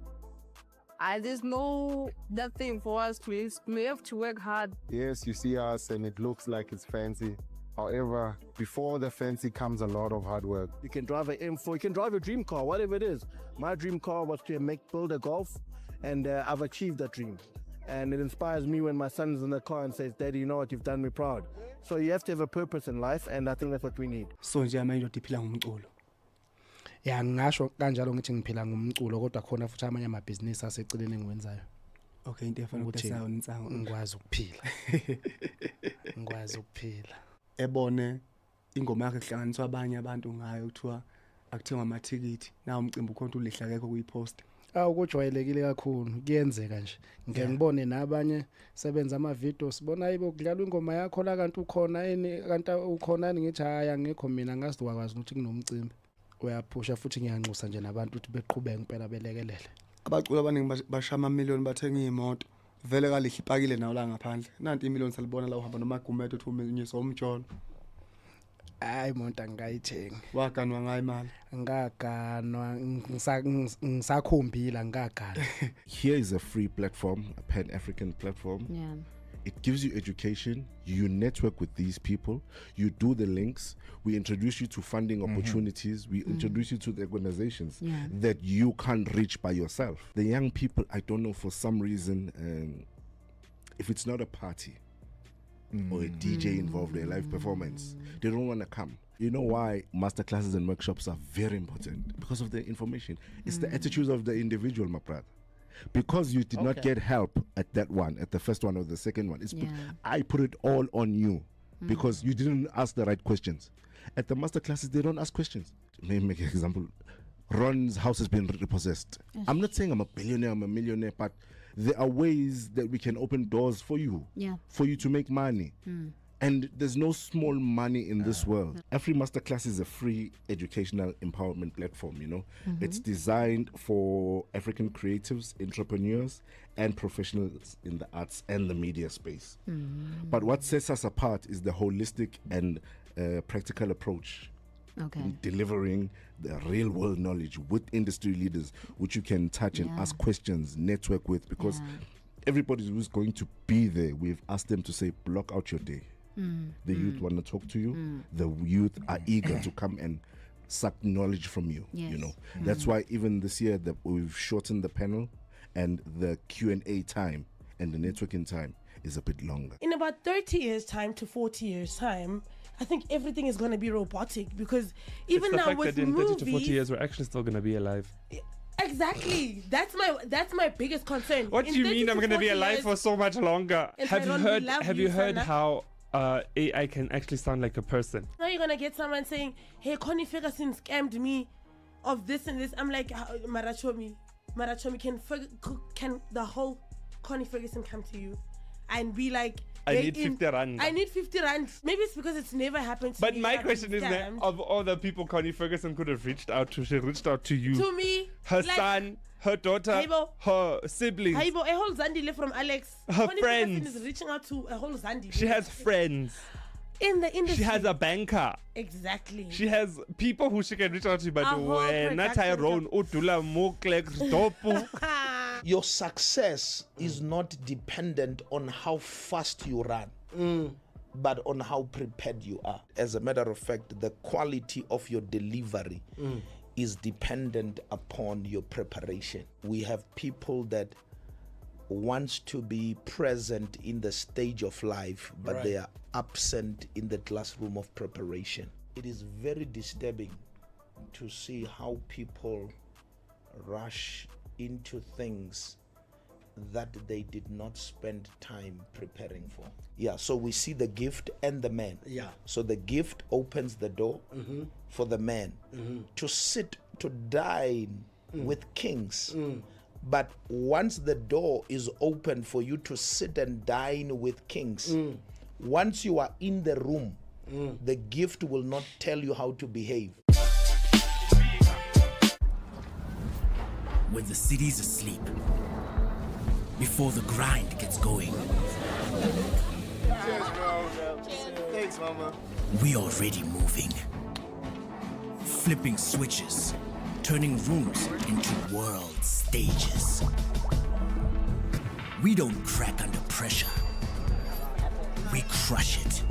there's no that thing for us to we have to work hard. Yes, you see us and it looks like it's fancy. However, before the fancy comes a lot of hard work. You can drive an M4, you can drive a dream car, whatever it is. My dream car was to build a Golf, and I've achieved that dream. And it inspires me when my son's in the car and says, Daddy, you know what, you've done me proud. So you have to have a purpose in life, and I think that's what we need. So nje manje udiphila ngumculo. Ya ngisho kanjalo ngithi ngiphila ngumculo kodwa khona futhi amanye amabhizinisi aseceleni engiwenzayo. Okay, into efana ukuthenga unsango ngikwazi ukuphila. Ngikwazi ukuphila. Ebone ingoma yakhe kuhlanganiswa abanye abantu ngayo kuthiwa akuthengwa amathikithi na umcimbi ukhonto ulihla kekho kuyipost. Ukujwayelekile kakhulu kuyenzeka nje. Ngeke ngibone nabanye sebenza ama videos sibona ayibo kudlalwa ingoma yakho la kanti ukhona ngithi haya ngekho mina ngazi wakwazi ukuthi kunomcimbi. Uyaphusha futhi ngiyanxusa nje nabantu ukuthi beqhubeke impela belekelele. Abaculi abaningi bashama amamiliyoni bathenga imoto. Vele kalihle ipakile nawo la ngaphandle. Nanti imiliyoni salibona la uhamba noma gumeto uthi umenyisa umjolo. Hayi monta ngayithenga. Waganwa ngayo imali. Ngaganwa ngisakhombila ngagana. Here is a free platform, a Pan-African platform. Yeah. It gives you education. You network with these people. You do the links. We introduce you to funding opportunities. We introduce you to the organizations that you can't reach by yourself. The young people, I don't know, for some reason, if it's not a party or a DJ involved in a live performance, they don't want to come. You know why masterclasses and workshops are very important? Because of the information. It's the attitudes of the individual, my brother. Because you did not get help at that one, at the first one or the second one. I put it all on you because you didn't ask the right questions. At the masterclasses, they don't ask questions. Let me make an example. Ron's house has been repossessed. I'm not saying I'm a billionaire, I'm a millionaire, but there are ways that we can open doors for you, for you to make money. And there's no small money in this world. Afri Masterclass is a free educational empowerment platform, you know. It's designed for African creatives, entrepreneurs, and professionals in the arts and the media space. But what sets us apart is the holistic and practical approach in delivering the real world knowledge with industry leaders, which you can touch and ask questions, network with, because everybody who's going to be there, we've asked them to say, block out your day. The youth want to talk to you. The youth are eager to come and suck knowledge from you. You know, that's why even this year that we've shortened the panel, and the Q&A time and the networking time is a bit longer. In about 30 years time to 40 years time, I think everything is going to be robotic, because even it's the now fact with that in 30 to 40 movies, years we're actually still going to be alive. exactly, that's my biggest concern. What do you mean I'm going to be alive for so much longer? Have you heard how AI can actually sound like a person? Now you're gonna get someone saying, "Hey, Connie Ferguson scammed me of this and this." I'm like, Marachomi, can the whole Connie Ferguson come to you and be like, I need 50 rand. I need 50 rand. Maybe it's because it's never happened to me. But my question is that of all the people Connie Ferguson could have reached out to, she reached out to you. To me, her son, her daughter, her siblings, a whole Zandile from Alex. her Connie friends. Ferguson is reaching out to a whole Zandile. She has friends. In the industry. She has a banker. Exactly. She has people who she can reach out to, but not Tyrone, Utula, Moklex, Dopu. Your success is not dependent on how fast you run, but on how prepared you are. As a matter of fact, the quality of your delivery is dependent upon your preparation. We have people that wants to be present in the stage of life, but they are absent in the classroom of preparation. It is very disturbing to see how people rush into things that they did not spend time preparing for. Yeah, so we see the gift and the man. Yeah. So the gift opens the door for the man to sit, to dine with kings. But once the door is open for you to sit and dine with kings, once you are in the room, the gift will not tell you how to behave. When the city's asleep, before the grind gets going, Cheers, bro. Thanks, mama. we already moving. Flipping switches, turning rooms into world stages. We don't crack under pressure. We crush it.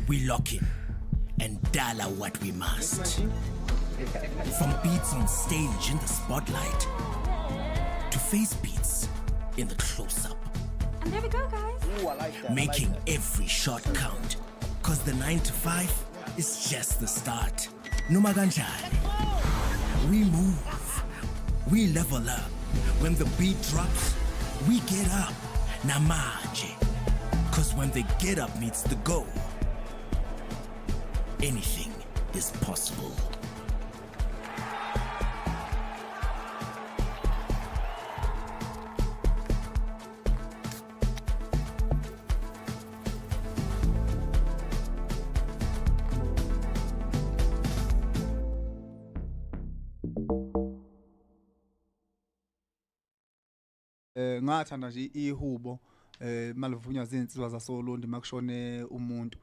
We lock in and dollar what we must. From beats on stage in the spotlight to face beats in the close-up. And there we go, guys. Ooh, I like that. Making every shot count. Cause the 9 to 5 is just the start. Numaganjani. We move. We level up. When the beat drops, we get up. Namaje. Cause when the get up meets the go, anything is possible. Ngathanda nje ihubo malivunywa izinsizwa zasolundi makushone umuntu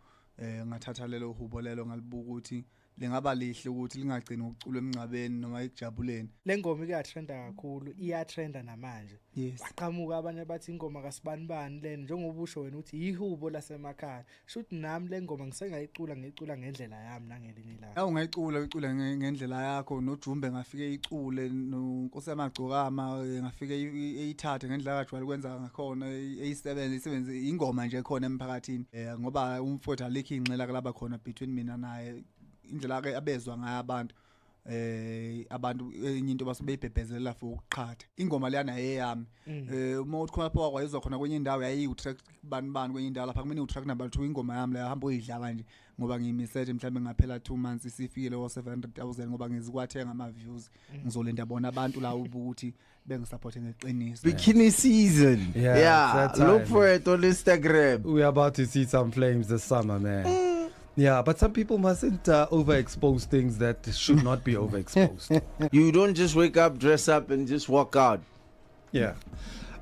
ngathatha lelo hubo lelo ngalibuka ukuthi lengaba lihle ukuthi lingagcini ukucula emncabeni noma ekujabuleni. Lengoma iyatrenda kakhulu, iyatrenda namanje. Yes. Waqhamuka abanye bathi ingoma kasibani le njengoba usho wena uthi ihubo lasemakhaya. Shothi nami lengoma ngisengayicula ngicula ngendlela yami nangelinye ilanga. Ungayicula ngendlela yakho noJumbe ngafike icule noNkosi yamagcokama ngafike eyithathe ngendlela kajwayele kwenza ngakhona isebenze ingoma nje khona emphakathini ngoba umfowethu alikho inxela kulaba khona between mina naye indlela ke abezwa ngayo abantu abantu enye into basebeyibhebhezelela for ukuqhatha ingoma leyana eyami uma uthi khona pho kwayizwa khona kwenye indawo yayi-track bani kwenye indawo lapha kumele u-track number 2 ingoma yami leyo hamba uyidlala nje ngoba ngiyimisele mhlawumbe ngaphela 2 months isifikile o-700,000 ngoba ngizikwathenga ama-views ngizolinda bona abantu la ukuthi bengisupporte ngeqiniso. Bikini season. Yeah. Look for it on Instagram. We're about to see some flames this summer, man. Yeah, but some people mustn't overexpose things that should not be overexposed. You don't just wake up, dress up, and just walk out. Yeah.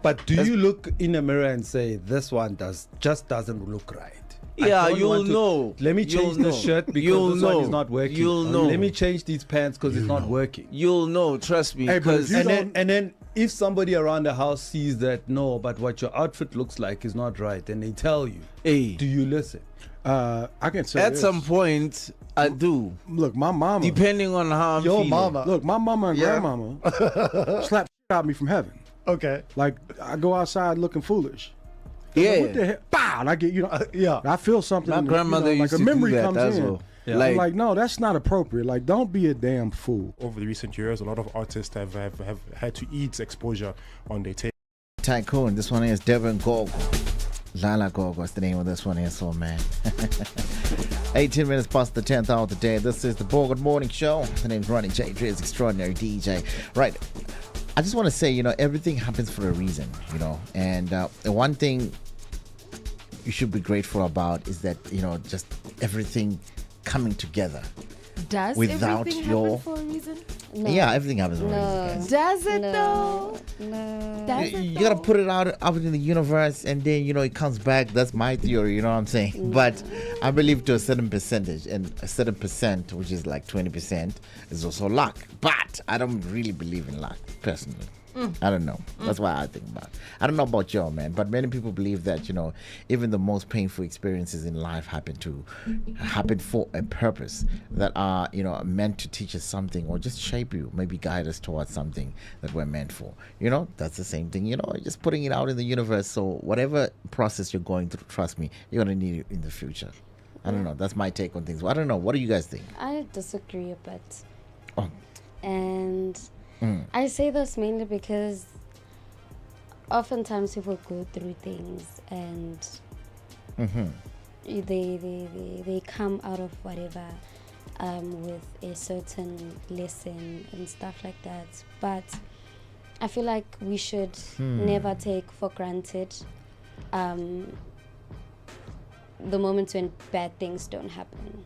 But do you look in a mirror and say, this one just doesn't look right? Yeah, you'll know. Let me change the shirt because this one is not working. You'll know. Let me change these pants because it's not working. You'll know, trust me. And then if somebody around the house sees that, no, but what your outfit looks like is not right, and they tell you, hey, do you listen? I can say at this. some point I do. Look, my mama, depending on how I'm feeling. Mama. Look, my mama and grandmama slap out me from heaven. Okay. Like I go outside looking foolish. Yeah. Like, what the hell? Bah! And I get, yeah. I feel something. My grandmother used like a to memory do that comes as in. well. Yeah. I'm like, no, that's not appropriate. Like, don't be a damn fool. Over the recent years, a lot of artists have had to eat exposure on their tape. Tycoon, this one is Devin Gogo. Lala Gogo is the name of this one here, so man. 18 minutes past the 10th hour of the day. This is the Bogart Morning Show. The name's Ronnie J. Driz, extraordinary DJ. Right. I just want to say, everything happens for a reason, and the one thing you should be grateful about is that, just everything coming together. Does without everything happen for a reason? No. Yeah, everything happens for a reason, guys. Does it No. though? No. Does it You gotta put it out in the universe, and then it comes back. That's my theory, you know what I'm saying? But I believe to a certain percentage, and a certain percent, which is like 20%, is also luck. But I don't really believe in luck personally. I don't know. That's why I think about it. I don't know about y'all, man, but many people believe that, even the most painful experiences in life happen for a purpose, that are, meant to teach us something or just shape you, maybe guide us towards something that we're meant for. That's the same thing, just putting it out in the universe. So whatever process you're going through, trust me, you're going to need it in the future. I don't know. That's my take on things. I don't know. What do you guys think? I disagree a bit. Oh. And I say this mainly because oftentimes people go through things and they come out of whatever with a certain lesson and stuff like that. But I feel like we should never take for granted the moments when bad things don't happen.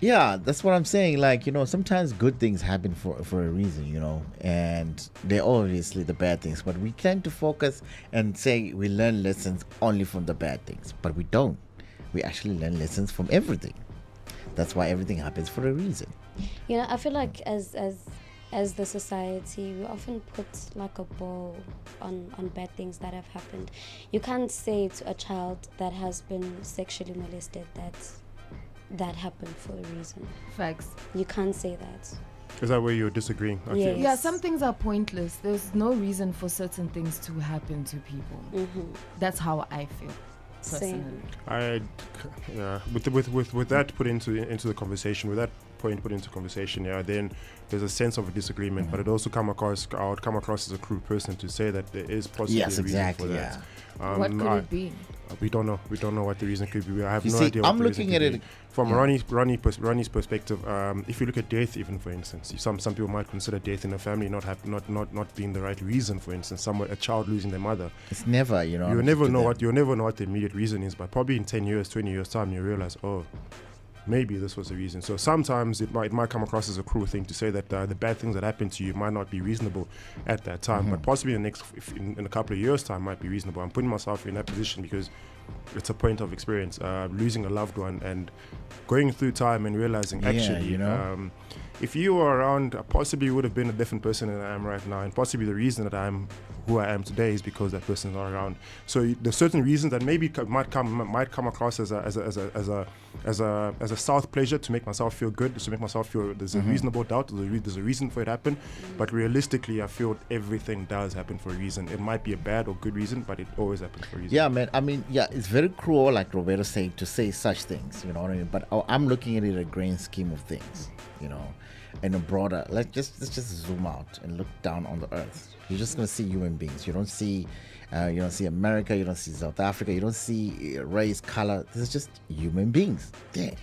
Yeah, that's what I'm saying. Like, sometimes good things happen for a reason, and they're obviously the bad things. But we tend to focus and say we learn lessons only from the bad things. But we don't. We actually learn lessons from everything. That's why everything happens for a reason. I feel like as the society, we often put like a bow on bad things that have happened. You can't say to a child that has been sexually molested that happened for a reason. Facts. You can't say that. Is that where you're disagreeing? Yes. Yeah, some things are pointless. There's no reason for certain things to happen to people. That's how I feel personally. With that put into the conversation, with that point put into conversation, then there's a sense of a disagreement, but it also come across as a crude person to say that there is possibly a reason for that. What could it be? We don't know. We don't know what the reason could be. I have no see, idea. What I'm the looking reason at could it be. From Ronnie's perspective. If you look at death, even for instance, some people might consider death in a family not being the right reason. For instance, a child losing their mother. It's never, You'll never know what the immediate reason is, but probably in 10 years, 20 years time, you realize, oh, maybe this was the reason. So sometimes it might come across as a cruel thing to say that the bad things that happen to you might not be reasonable at that time, but possibly in a couple of years' time might be reasonable. I'm putting myself in that position because it's a point of experience, losing a loved one and going through time and realizing if you were around, I possibly would have been a different person than I am right now, and possibly the reason that I'm who I am today is because that person is not around. So there's certain reasons that maybe might come across as a south pleasure to make myself feel good, to make myself feel there's a reasonable doubt, there's a reason for it to happen. But realistically, I feel everything does happen for a reason. It might be a bad or good reason, but it always happens for a reason. Yeah, man. I mean, it's very cruel, like Roberto said, to say such things. You know what I mean? But I'm looking at it in a grand scheme of things. in a broader, let's just zoom out and look down on the earth. You're just gonna see human beings. You don't see America. You don't see South Africa. You don't see race, color. This is just human beings. There.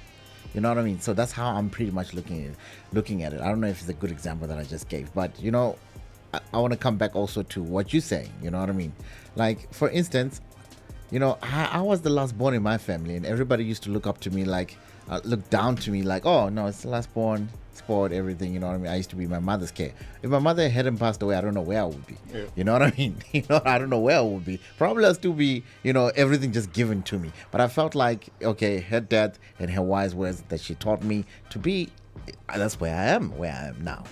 You know what I mean? So that's how I'm pretty much looking at it. I don't know if it's a good example that I just gave, but I want to come back also to what you say. You know what I mean? Like, for instance, I was the last born in my family, and everybody used to look up to me look down to me like, oh no, it's the last born, spoiled, everything. You know what I mean? I used to be my mother's care. If my mother hadn't passed away, I don't know where I would be. Yeah. You know what I mean? I don't know where I would be. Probably I'd still be, everything just given to me. But I felt like, okay, her death and her wise words that she taught me to be, that's where I am now.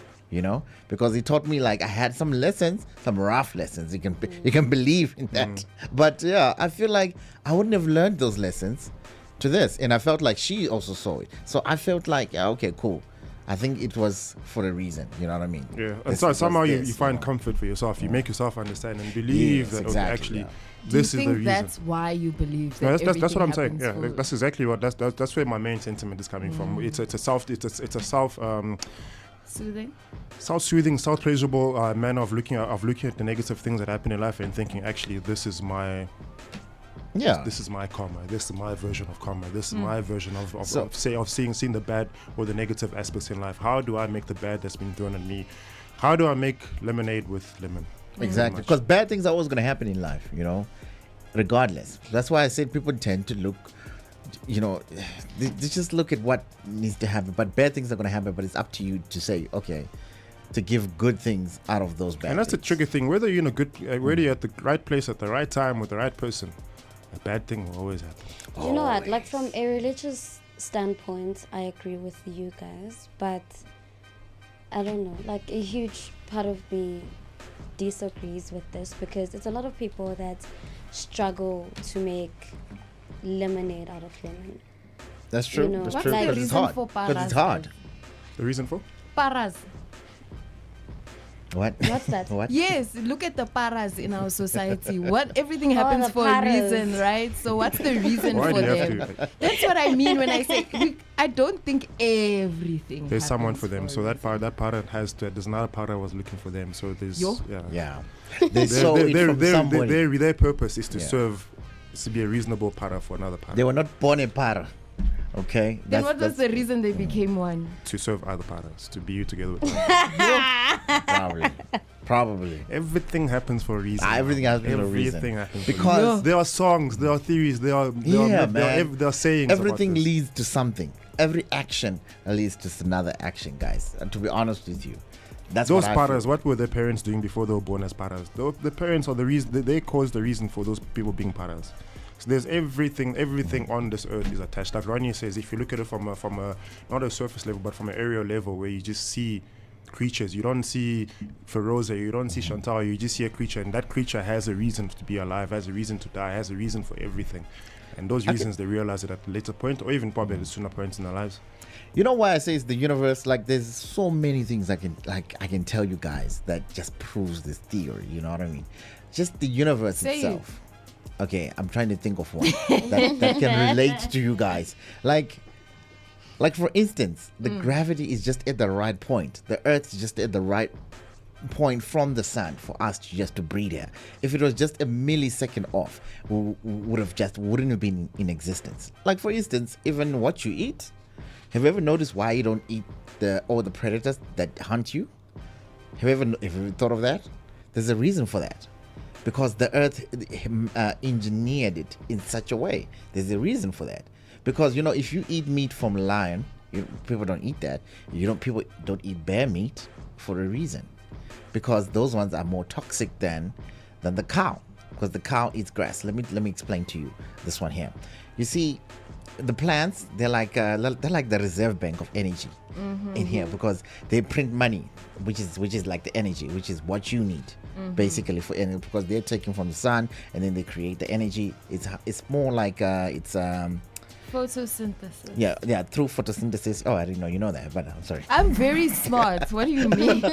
Because he taught me, like, I had some lessons, some rough lessons. You can believe in that. But yeah, I feel like I wouldn't have learned those lessons to this, and I felt like she also saw it. So I felt like, yeah, okay, cool. I think it was for a reason. You know what I mean? Yeah, and so somehow you find comfort for yourself. You make yourself understand and believe that exactly, this is the reason. Do you think that's why you believe that? No, that's what I'm saying. Yeah, that's exactly what that's where my main sentiment is coming from. It's a self-soothing, self-pleasurable manner of looking at the negative things that happen in life and thinking, actually, this is my karma. This is my version of karma. This is my version of seeing the bad or the negative aspects in life. How do I make the bad that's been thrown at me? How do I make lemonade with lemon? Exactly, because bad things are always going to happen in life, regardless. That's why I said people tend to look, they just look at what needs to happen. But bad things are going to happen, but it's up to you to say, okay, to give good things out of those bad And that's things. the trigger thing. Whether you're whether you're at the right place at the right time with the right person, a bad thing will always happen. You know what? Like, from a religious standpoint, I agree with you guys, but I don't know. Like, a huge part of me disagrees with this, because it's a lot of people that struggle to make lemonade out of lemon. That's true. That's true. Like, Because it's hard. Because it's hard. The reason for? Paras. What? What's that? What? Yes, look at the paras in our society. Everything happens the for paras. a reason, right? So what's the reason Why for do you have them? to? That's what I mean when I say I don't think everything. There's someone for happens them. a So that para there's another para was looking for them. So there's Yeah. They saw it from somebody. their purpose is to serve, is to be a reasonable para for another para. They were not born a para. Okay. Then what was the reason they became one? To serve other paras, to be together with them. Probably. Everything happens for a reason. Everything happens for a reason. Everything happens Because there are songs, there are theories, there are sayings. Everything about this. leads to something. Every action leads to another action, guys. And to be honest with you, that's those what paras. What were their parents doing before they were born as paras? The parents are the reason. They caused the reason for those people being paras. So there's everything on this earth is attached. Like Ronnie says, if you look at it from a not a surface level, but from an aerial level, where you just see creatures, you don't see Feroza, you don't see Chantal, you just see a creature, and that creature has a reason to be alive, has a reason to die, has a reason for everything. And those reasons they realize it at a later point, or even probably at a sooner point in their lives. You know why I say it's the universe? Like, there's so many things I can tell you guys that just proves this theory. You know what I mean? Just the universe itself. Okay, I'm trying to think of one that can relate to you guys. Like for instance, the gravity is just at the right point. The Earth is just at the right point from the sun for us to breathe here. If it was just a millisecond off, we wouldn't have been in existence. Like, for instance, even what you eat. Have you ever noticed why you don't eat all the predators that hunt you? Have you ever thought of that? There's a reason for that. Because the earth engineered it in such a way. There's a reason for that. Because, if you eat meat from lion, people don't eat that. People don't eat bear meat for a reason. Because those ones are more toxic than the cow. Because the cow eats grass. Let me explain to you this one here. You see, the plants, they're like the reserve bank of energy in here, because they print money, which is like the energy, which is what you need basically for energy, because they're taken from the sun and then they create the energy. It's more like photosynthesis. Yeah, through photosynthesis. Oh, I didn't know you know that, but I'm sorry. I'm very smart. What do you mean?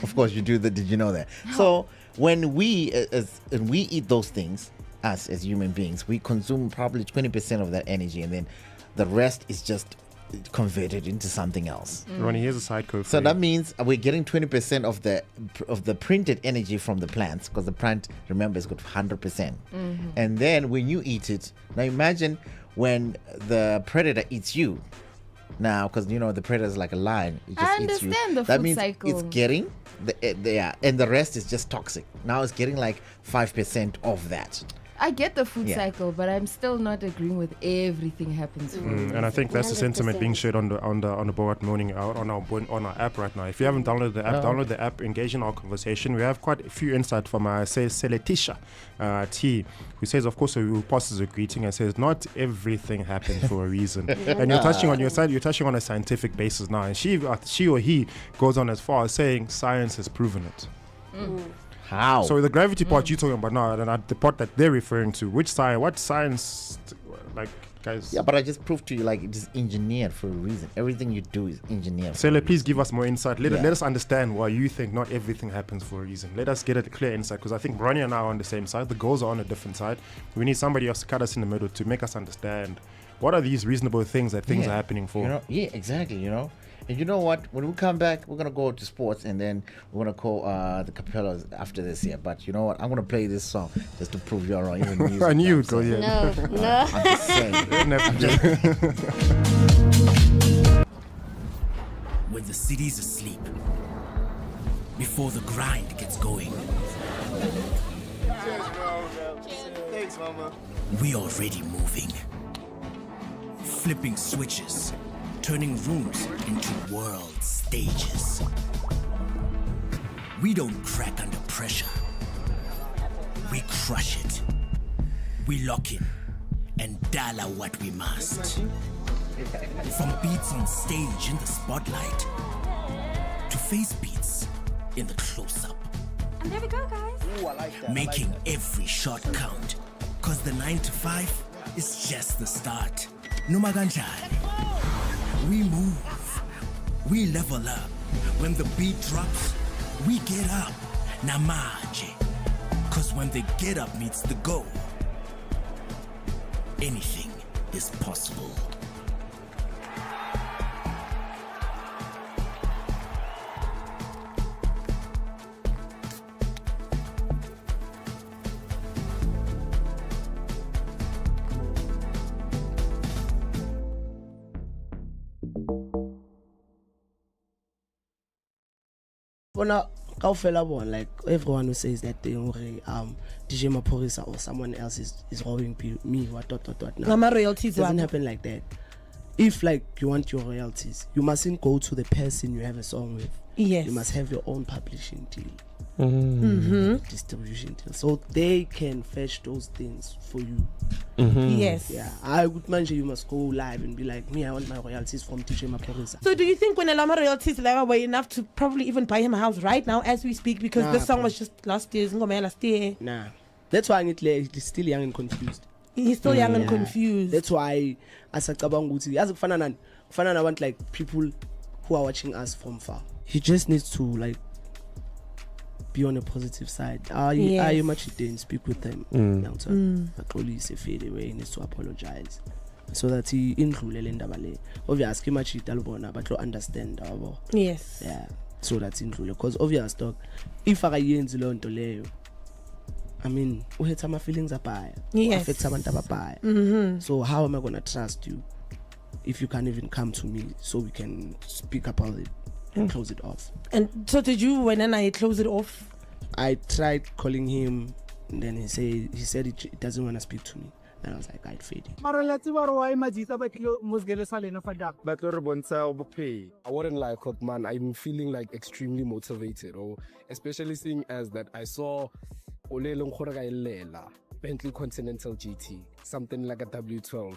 Of course you do. Did you know that? So when we eat those things, us as human beings, we consume probably 20% of that energy, and then the rest is just converted into something else. Ronnie, here's a side code. So that means we're getting 20% of the printed energy from the plants, because the plant, remember, is got 100%. And then when you eat it, now imagine when the predator eats you. Now, because the predator is like a lion, it just eats you. The That food means cycle. it's getting and the rest is just toxic. Now it's getting like 5% of that. I get the food cycle, but I'm still not agreeing with everything happens. And I think that's the sentiment being shared on the Bogart Morning on our app right now. If you haven't downloaded the app, download the app, engage in our conversation. We have quite a few insights from Seletisha T, who says, of course, who passes a greeting and says, not everything happens for a reason. And you're touching on a scientific basis now. And she or he goes on as far as saying science has proven it. How? So the gravity part you're talking about now, and the part that they're referring to, what science, like, guys? Yeah, but I just proved to you, like, it is engineered for a reason. Everything you do is engineered. Sele, please give us more insight. Let us understand why you think not everything happens for a reason. Let us get a clear insight, because I think Ronnie and I are on the same side. The goals are on a different side. We need somebody else to cut us in the middle to make us understand what are these reasonable things that things are happening for. Yeah, exactly. And you know what? When we come back, we're gonna go to sports, and then we're gonna call the Capellas after this here. But you know what? I'm gonna play this song just to prove you're wrong. Even music, I knew you'd go, yeah. No. I'm just saying. When the city's asleep, before the grind gets going, Thanks, Mama. we already moving. Flipping switches, turning rooms into world stages. We don't crack under pressure. We crush it. We lock in and dollar what we must. From beats on stage in the spotlight to face beats in the close-up. And there we go, guys. Ooh, I like that. Making every shot count. Cause the 9 to 5 is just the start. Numaganjani. We move. We level up. When the beat drops, we get up. Namaje. Cause when the get up meets the go, anything is possible. Like everyone who says that thing, DJ Maporisa or someone else is robbing me, what. Now, Mama royalties doesn't happen like that. If like you want your royalties, you mustn't go to the person you have a song with. Yes. You must have your own publishing deal. Distribution deal, so they can fetch those things for you. Yes. Yeah, I would mention you must go live and be like, me, I want my royalties from DJ Maporisa. So do you think when Elama royalties level were enough to probably even buy him a house right now as we speak, because this song was just last year? Nah, that's why he's still young and confused. He's still young and confused. That's why asacabanga ukuthi yazi kufana nabantu like people who are watching us from far. He just needs to like be on a positive side. Are you much didn't speak with them? Police fade away, he needs to apologize so that he include le. Obviously much but to understand our. Yes. Yeah. So that's include, because obvious dog. If I yenzi lonto leyo, I mean, we had some feelings apaya. Yes. Affect some apaya. So how am I gonna trust you if you can't even come to me so we can speak about it and close it off? And so did you, when I close it off? I tried calling him, and then he said he doesn't want to speak to me. And I was like, I'd fade it. I wouldn't lie, man. I'm feeling like extremely motivated, or especially seeing as that I saw Bentley Continental GT, something like a W12.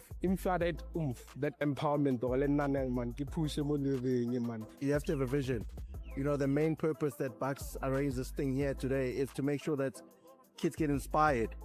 That empowerment, man. You have to have a vision. The main purpose that Bucks arranged this thing here today is to make sure that kids get inspired.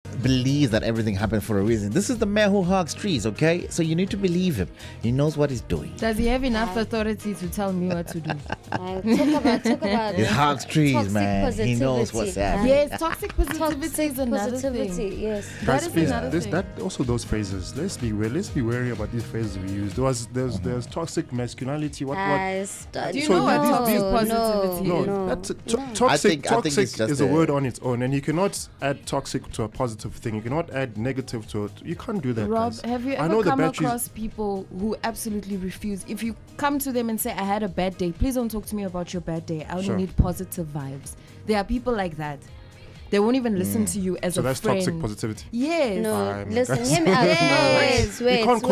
believes that everything happened for a reason. This is the man who hugs trees, okay? So you need to believe him. He knows what he's doing. Does he have enough authority to tell me what to do? Talk about He hugs trees, toxic man. He knows what's happening. Yes, toxic positivity is another thing. Yes. Guys, That is please, another thing. that also those phrases. Let's be wary about these phrases we use. There's toxic masculinity. What? Do you know what toxic positivity is? No, that's toxic. I think Toxic it's just is a word on its own, and you cannot add toxic to a positive thing. You cannot add negative to it. You can't do that. Rob, guys. have you I ever know the come batteries- across people who absolutely refuse? If you come to them and say, I had a bad day, please don't talk to me about your bad day. I only Sure. need positive vibes. There are people like that. They won't even listen to you as So a that's friend. toxic positivity. Yes. No, Fine, listen, guys. hear me out. Yes. No, wait, We can't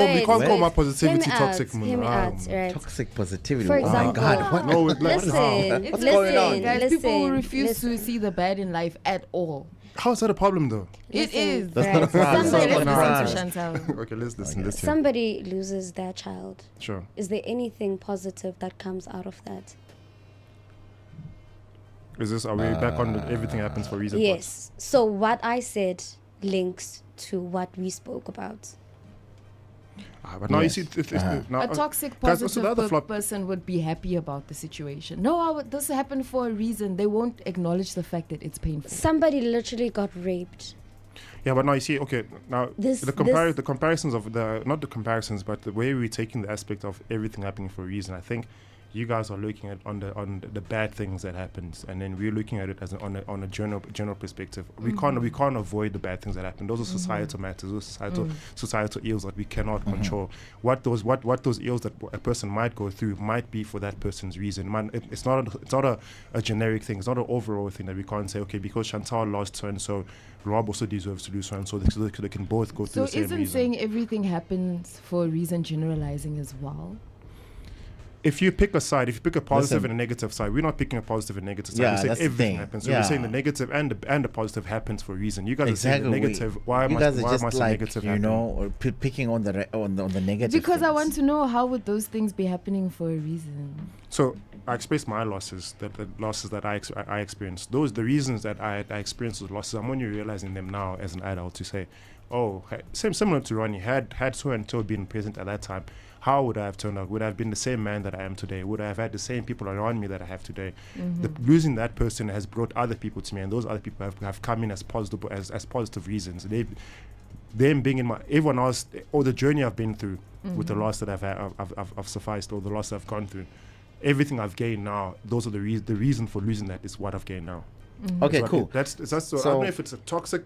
call my positivity Hear me toxic, out, man. Hear me out, right? Toxic positivity. For Oh example, my God. What? No, listen, It's going on? Guys, people who refuse listen. to see the bad in life at all. How is that a problem, though? It is. That's not a problem. Somebody- That's not a Listen problem. to Chantal. Okay, let's listen. Let's hear. Somebody loses their child. Sure. Is there anything positive that comes out of that? Is this, are we back on the everything happens for a reason? Yes. So what I said links to what we spoke about. But now Yes. you see, now, A toxic guys, positive also the other flop. person would be happy about the situation. No, this happened for a reason. They won't acknowledge the fact that it's painful. Somebody literally got raped. Yeah, but now you see, okay, now This- the comparisons of not the comparisons, but the way we're taking the aspect of everything happening for a reason. I think you guys are looking at on the bad things that happens, and then we're looking at it as on a general perspective. We can't avoid the bad things that happen. Those are societal matters, those societal ills that we cannot control. What those ills that a person might go through might be for that person's reason. It's not a generic thing. It's not an overall thing that we can't say, okay, because Chantal lost so and so, Rob also deserves to do so and so. They can both go through So the same isn't reason. saying everything happens for a reason generalizing as well? If you pick a side, if you pick a positive Listen. and a negative side, we're not picking a positive and negative side. Yeah, we're saying that's the everything thing. happens. So Yeah. we're saying the negative and the positive happens for a reason. You guys are saying the Exactly. negative. Why you must guys are just the like, negative you happen? know, or picking on the negative. Because I things. want to know, how would those things be happening for a reason? So I expressed my losses, the losses that I experienced. The reasons that I experienced those losses. I'm only realizing them now as an adult to say, oh, similar to Ronnie, had so and so been present at that time, how would I have turned out? Would I have been the same man that I am today? Would I have had the same people around me that I have today? Losing that person has brought other people to me, and those other people have come in as positive reasons. Them being in everyone else, or the journey I've been through with the loss that I've sufficed, or the loss I've gone through, everything I've gained now. Those are the reason for losing that is what I've gained now. Okay, So cool. That's so I don't know if it's a toxic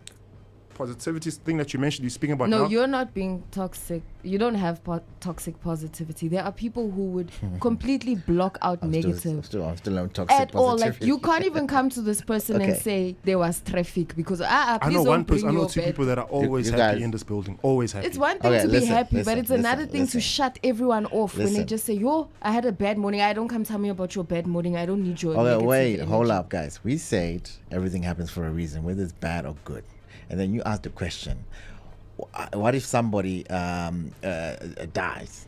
positivity thing that you mentioned. You're speaking about No, now. you're not being toxic. You don't have toxic positivity. There are people who would completely block out negative. I'm still on toxic At all, like positivity. you can't even come to this person and Okay. say there was traffic because I please know don't one bring person. I know your two bad. people that are always you happy guys- in this building. Always happy. It's one thing Okay, to listen, be happy, listen, but it's another thing listen. to shut everyone off when they Listen. just say, "Yo, I had a bad morning. I don't come tell me about your bad morning. I don't need your." Okay, negative wait, energy." hold up, guys. We said everything happens for a reason, whether it's bad or good. And then you asked the question, what if somebody dies?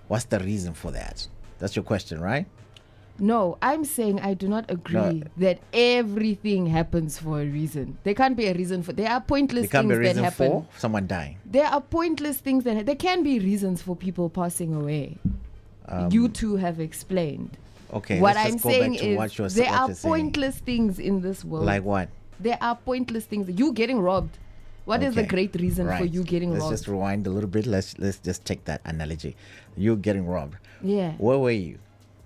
What's the reason for that? That's your question, right? No, I'm saying I do not agree No. that everything happens for a reason. There can't be a reason for. There are pointless There can't things be a reason that happen. for someone dying. There are pointless things that there can be reasons for people passing away. You two have explained. Okay, What let's I'm just go saying back to is what you're there are saying. pointless things in this world. Like what? There are pointless things. You getting robbed. What is the Okay, great reason for right. you getting Let's robbed? just rewind a little bit. Let's just take that analogy. You getting robbed. Yeah. Where were you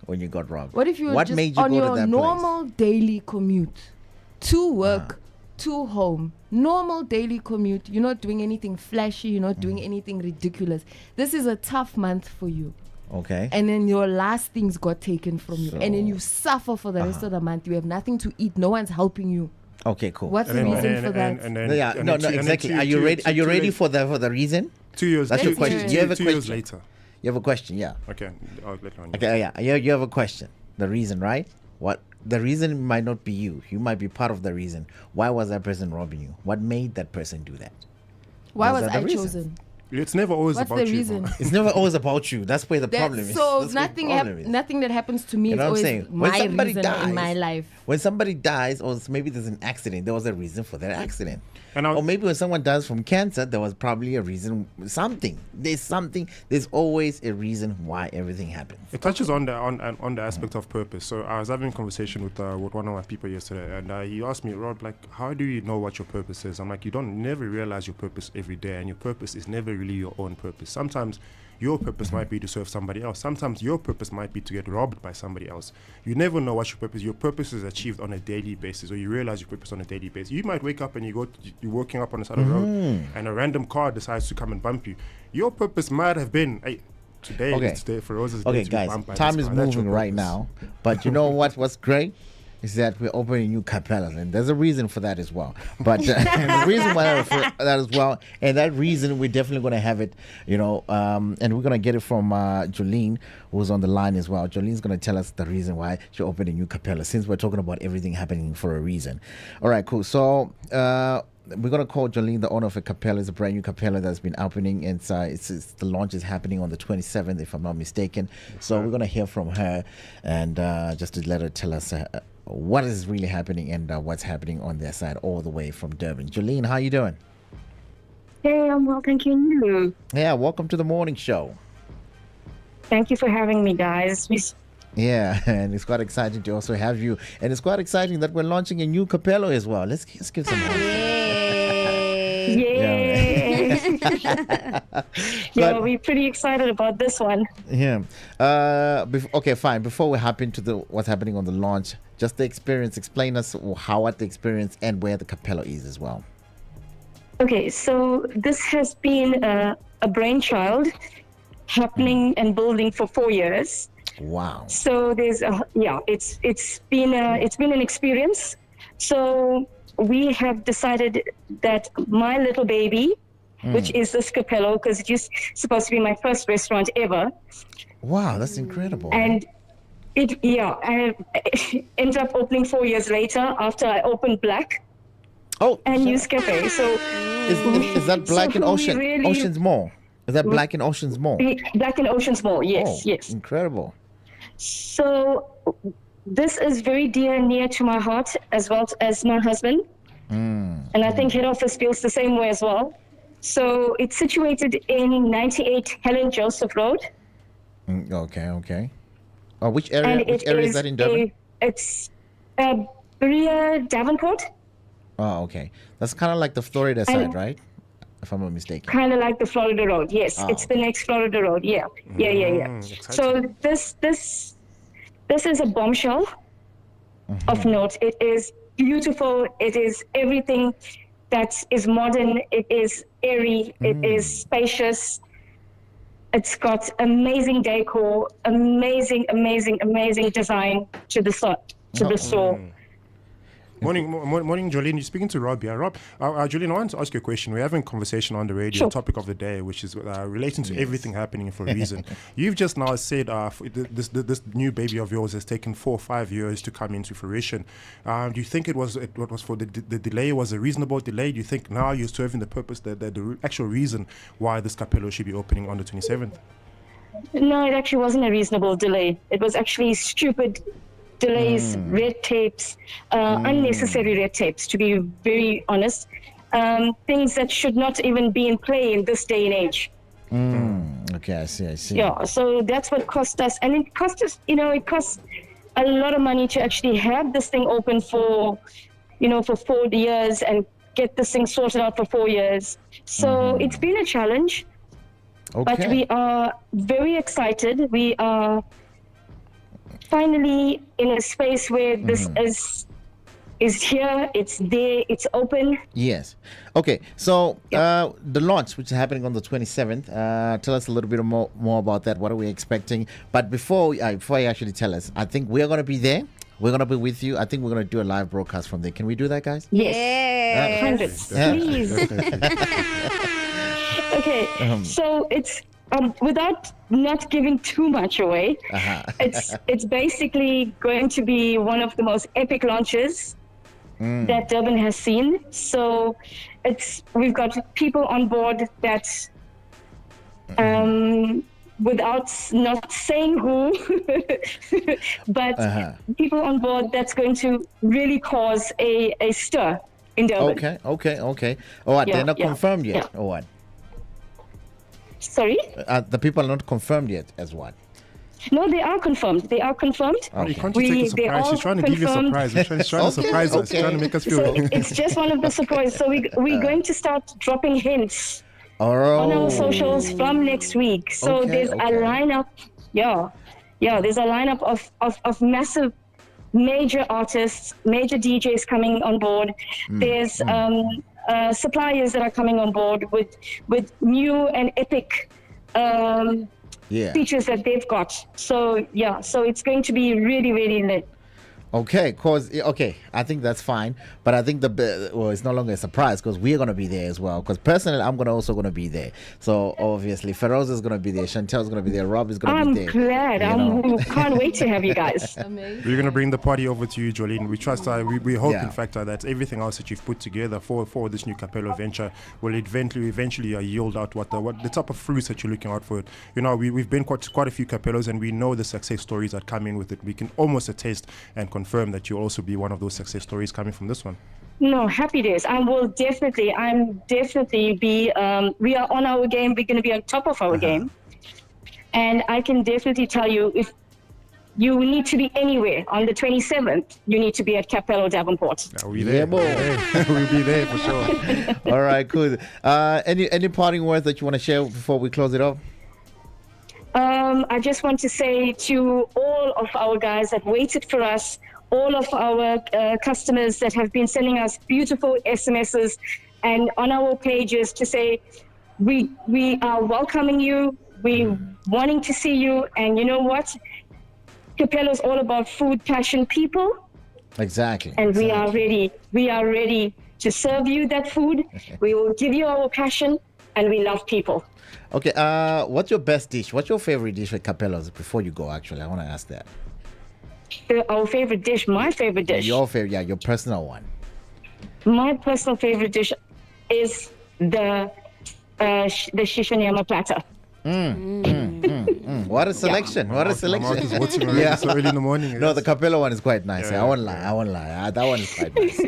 when you got robbed? What if you were What just made you on go your to that normal daily commute to work, to home, normal daily commute? You're not doing anything flashy. You're not doing anything ridiculous. This is a tough month for you. place? Okay. And then your last things got taken from you. And then So- you suffer for the rest of the month. You have nothing to eat. No one's helping you. Okay, cool. What's the reason for that? Yeah, no, exactly. Are you ready? Are you ready for the reason? 2 years. That's two- your question. two- You have a two years question. later. You have a question, yeah. Okay, I'll let on. Okay, yeah. You have a question. The reason, right? What the reason might not be you. You might be part of the reason. Why was that person robbing you? What made that person do that? Why was that the I reason? chosen? It's never always What's about the you. reason? Mama. It's never always about you. That's where the problem is. So That's where the problem is. nothing that happens to me You is know what I'm always saying? When my somebody reason dies, in my life. When somebody dies, or maybe there's an accident, there was a reason for that accident. Or maybe when someone dies from cancer, there was probably a reason. Something. There's always a reason why everything happens. It touches on the aspect of purpose. So I was having a conversation with one of my people yesterday, and he asked me, Rob, like, how do you know what your purpose is? I'm like, you never realize your purpose every day, and your purpose is never really your own purpose. Sometimes your purpose might be to serve somebody else. Sometimes your purpose might be to get robbed by somebody else. You never know what your purpose. Your purpose is achieved on a daily basis, or you realize your purpose on a daily basis. You might wake up and you're walking up on the side of the road, and a random car decides to come and bump you. Your purpose might have been, hey, today is today for Rose's day to be guys, bumped by time this is car. That's your moving right purpose. now. But you know what's great? Is that we're opening new capellas, and there's a reason for that as well. But the reason why for that as well, and that reason we're definitely going to have it, and we're going to get it from Jolene, who's on the line as well. Jolene's going to tell us the reason why she opened a new capella, since we're talking about everything happening for a reason. All right, cool. So we're going to call Jolene, the owner of a capella. It's a brand new capella that's been opening, and it's the launch is happening on the 27th, if I'm not mistaken. So we're going to hear from her, and just to let her tell us what is really happening and what's happening on their side all the way from Durban. Jolene, how you doing? Hey, I'm well, thank you. Yeah, welcome to the morning show. Thank you for having me, guys. Yeah, and it's quite exciting to also have you. And it's quite exciting that we're launching a new capello as well. Let's give some more. Yay! Yeah, we're pretty excited about this one. Yeah. Okay, fine. Before we hop into what's happening on the launch, just the experience. Explain us what the experience and where the capello is as well. Okay, so this has been a brainchild happening and building for 4 years. Wow. So it's been an experience. So we have decided that my little baby, which is this capello, because it's just supposed to be my first restaurant ever. Wow, that's incredible. And I ended up opening 4 years later after I opened Black. Oh, and News Cafe. So is that Black in Oceans Mall? Is that Black in Oceans Mall? Black in Oceans Mall, yes, yes. Incredible. So this is very dear and near to my heart, as well as my husband. And I think head office feels the same way as well. So it's situated in 98 Helen Joseph Road. Okay. Which area? Which area is that in Durban? It's Berea Davenport. Oh, okay. That's kind of like the Florida side, right? If I'm not mistaken. Kind of like the Florida Road, yes. It's the next Florida Road, yeah. So this is a bombshell of note. It is beautiful. It is everything that is modern. It is airy. It is spacious. It's got amazing decor, amazing design to the store. Morning, Jolene. You're speaking to Rob here. Rob, Jolene, I want to ask you a question. We're having a conversation on the radio, topic of the day, which is relating to everything happening for a reason. You've just now said this new baby of yours has taken 4 or 5 years to come into fruition. Do you think it was for the delay was a reasonable delay? Do you think now you're serving the purpose, the actual reason why this capello should be opening on the 27th? No, it actually wasn't a reasonable delay. It was actually stupid delays, red tapes, unnecessary red tapes, to be very honest. Things that should not even be in play in this day and age. Okay, I see. Yeah, so that's what cost us. And it cost us, it cost a lot of money to actually have this thing open for 4 years and get this thing sorted out for 4 years. So it's been a challenge. Okay. But we are very excited. We are finally in a space where this is here, it's there, it's open. Yes. Okay, so the launch, which is happening on the 27th, tell us a little bit more about that. What are we expecting? But before you actually tell us, I think we're going to be there. We're going to be with you. I think we're going to do a live broadcast from there. Can we do that, guys? Yes. Hundreds, please. Okay, so it's without not giving too much away, it's basically going to be one of the most epic launches that Durban has seen. So we've got people on board that without not saying who, but people on board that's going to really cause a stir in Durban. Okay. All right, they're not confirmed yet, or what? Sorry? The people are not confirmed yet as what? No, they are confirmed. They are confirmed. You can't just take a surprise. She's trying to give you a surprise. She's trying to surprise us. She's trying to make us feel. So it's just one of the surprises. So we're going to start dropping hints on our socials from next week. So there's a lineup. There's a lineup of massive, major artists, major DJs coming on board. There's suppliers that are coming on board with new and epic features that they've got. So it's going to be really, really lit. Okay, I think that's fine, but I think it's no longer a surprise because we're gonna be there as well. Because personally, I'm also gonna be there. So obviously, Feroz is gonna be there, Chantel's gonna be there, Rob is gonna be there. I'm glad. I can't wait to have you guys. We're gonna bring the party over to you, Jolene. We trust. We hope, in fact, that everything else that you've put together for this new Capello venture will eventually yield out what the type of fruits that you're looking out for. You know, we've been quite a few Capellos, and we know the success stories that come in with it. We can almost attest and confirm that you'll also be one of those success stories coming from this one. No, happy days. I'm definitely be, we are on our game. We're going to be on top of our game. And I can definitely tell you, if you need to be anywhere on the 27th, you need to be at Capello Davenport. We'll be there. We'll be there for sure. All right, cool. Any parting words that you want to share before we close it up? I just want to say to all of our guys that waited for us, all of our customers that have been sending us beautiful SMSs and on our pages to say we are welcoming you, we wanting to see you, and you know what? Capello is all about food, passion, people. Exactly. And we are ready to serve you that food. We will give you our passion, and we love people. Okay, what's your best dish? What's your favorite dish at Capello's before you go, actually? I want to ask that. Our favorite dish, my favorite dish. Your favorite, your personal one. My personal favorite dish is the shisha nyama platter. What a selection! What a selection! So early in the morning. No, the Capello one is quite nice. I won't lie. That one is quite nice.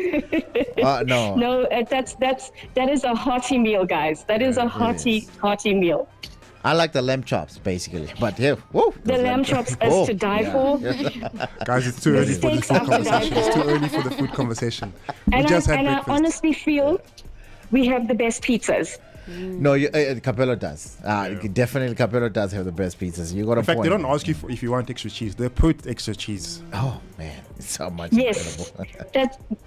No, that is a hearty meal, guys. That is a hearty meal. I like the lamb chops, basically. But the lamb chops is to die for. Guys, it's too early for the food conversation. It's too early for the food conversation. And I honestly feel we have the best pizzas. No, Capello does. Definitely, Capello does have the best pizzas. You got a point. In fact, they don't ask you if you want extra cheese. They put extra cheese. Oh man, it's so much. Yes,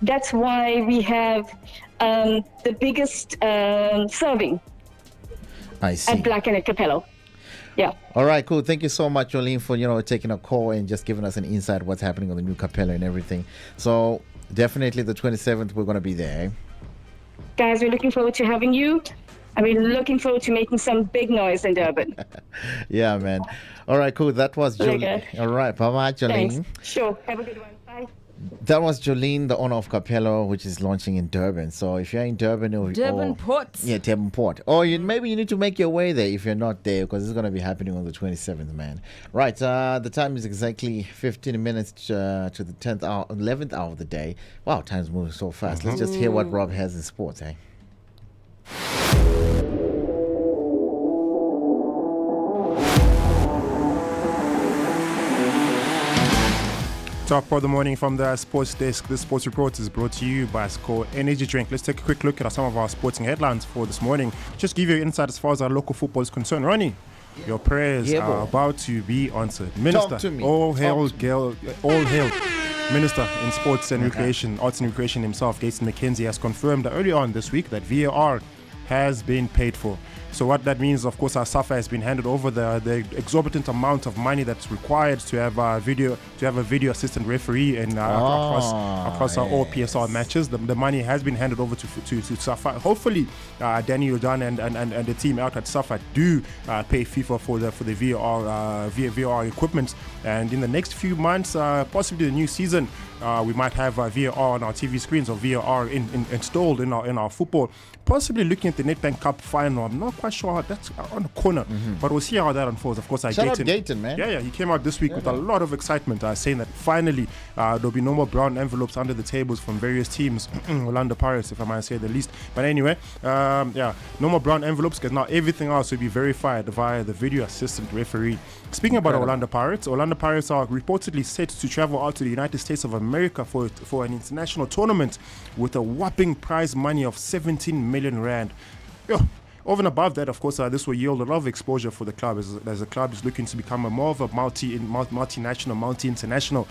that's why we have the biggest serving. I see. At Black and at Capello. Yeah. All right, cool. Thank you so much, Jolene, for taking a call and just giving us an insight what's happening on the new Capello and everything. So definitely the 27th, we're gonna be there. Guys, we're looking forward to having you. I mean, looking forward to making some big noise in Durban. Yeah, man. All right, cool. That was Jolene. Okay. All right, bye-bye, Jolene. Thanks. Sure. Have a good one. Bye. That was Jolene, the owner of Capello, which is launching in Durban. So if you're in Durban Devonport. Devonport. Or maybe you need to make your way there if you're not there, because it's going to be happening on the 27th, man. Right, the time is exactly 15 minutes to the 10th hour, 11th hour of the day. Wow, time's moving so fast. Let's just hear what Rob has in sports, eh? Top of the morning from the sports desk. The sports report is brought to you by Score Energy Drink. Let's take a quick look at some of our sporting headlines for this morning. Just give you an insight as far as our local football is concerned. Ronnie, your prayers are about to be answered. Minister, all hail Minister in Sports and Recreation, Arts and Recreation himself, Gates McKenzie, has confirmed early on this week that VAR has been paid for. So what that means, of course, our SAFA has been handed over the exorbitant amount of money that's required to have a video assistant referee and across all PSR matches. The money has been handed over to SAFA. Hopefully, Danny Udan and the team out at SAFA do pay FIFA for the VAR equipment. And in the next few months, possibly the new season, we might have VAR on our TV screens or VAR installed in our football. Possibly looking at the Nedbank Cup final. I'm not quite sure how that's on the corner. But we'll see how that unfolds. Of course, Shout out Dayton, man. Yeah, he came out this week with a lot of excitement, saying that finally there'll be no more brown envelopes under the tables from various teams. Orlando Pirates, if I might say the least. But anyway, no more brown envelopes, because now everything else will be verified via the video assistant referee. Speaking about Orlando Pirates are reportedly set to travel out to the United States of America for an international tournament with a whopping prize money of 17 million rand. Over and above that, of course, this will yield a lot of exposure for the club as the club is looking to become more of a multinational, multi-international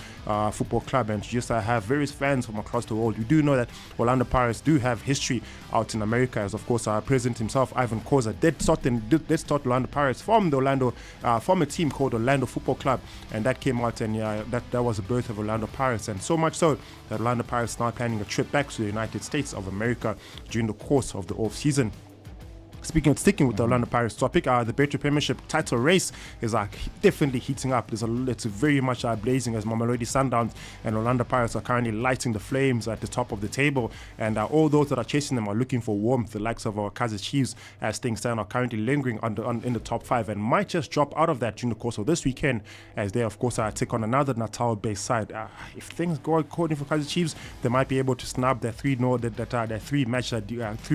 football club, and just have various fans from across the world. We do know that Orlando Pirates do have history out in America, as of course our president himself, Ivan Koza, did start Orlando Pirates from a team called Orlando Football Club, and that came out, and that was the birth of Orlando Pirates, and so much so that Orlando Pirates now planning a trip back to the United States of America during the course of the off-season. Sticking with the Orlando Pirates topic, the Betway Premiership title race is definitely heating up. It's very much blazing, as Mamelodi Sundowns and Orlando Pirates are currently lighting the flames at the top of the table, and all those that are chasing them are looking for warmth. The likes of our Kaizer Chiefs, as things stand, are currently lingering in the top 5 and might just drop out of that during the course of this weekend, as they of course take on another Natal-based side. If things go according for Kaizer Chiefs, they might be able to snub their three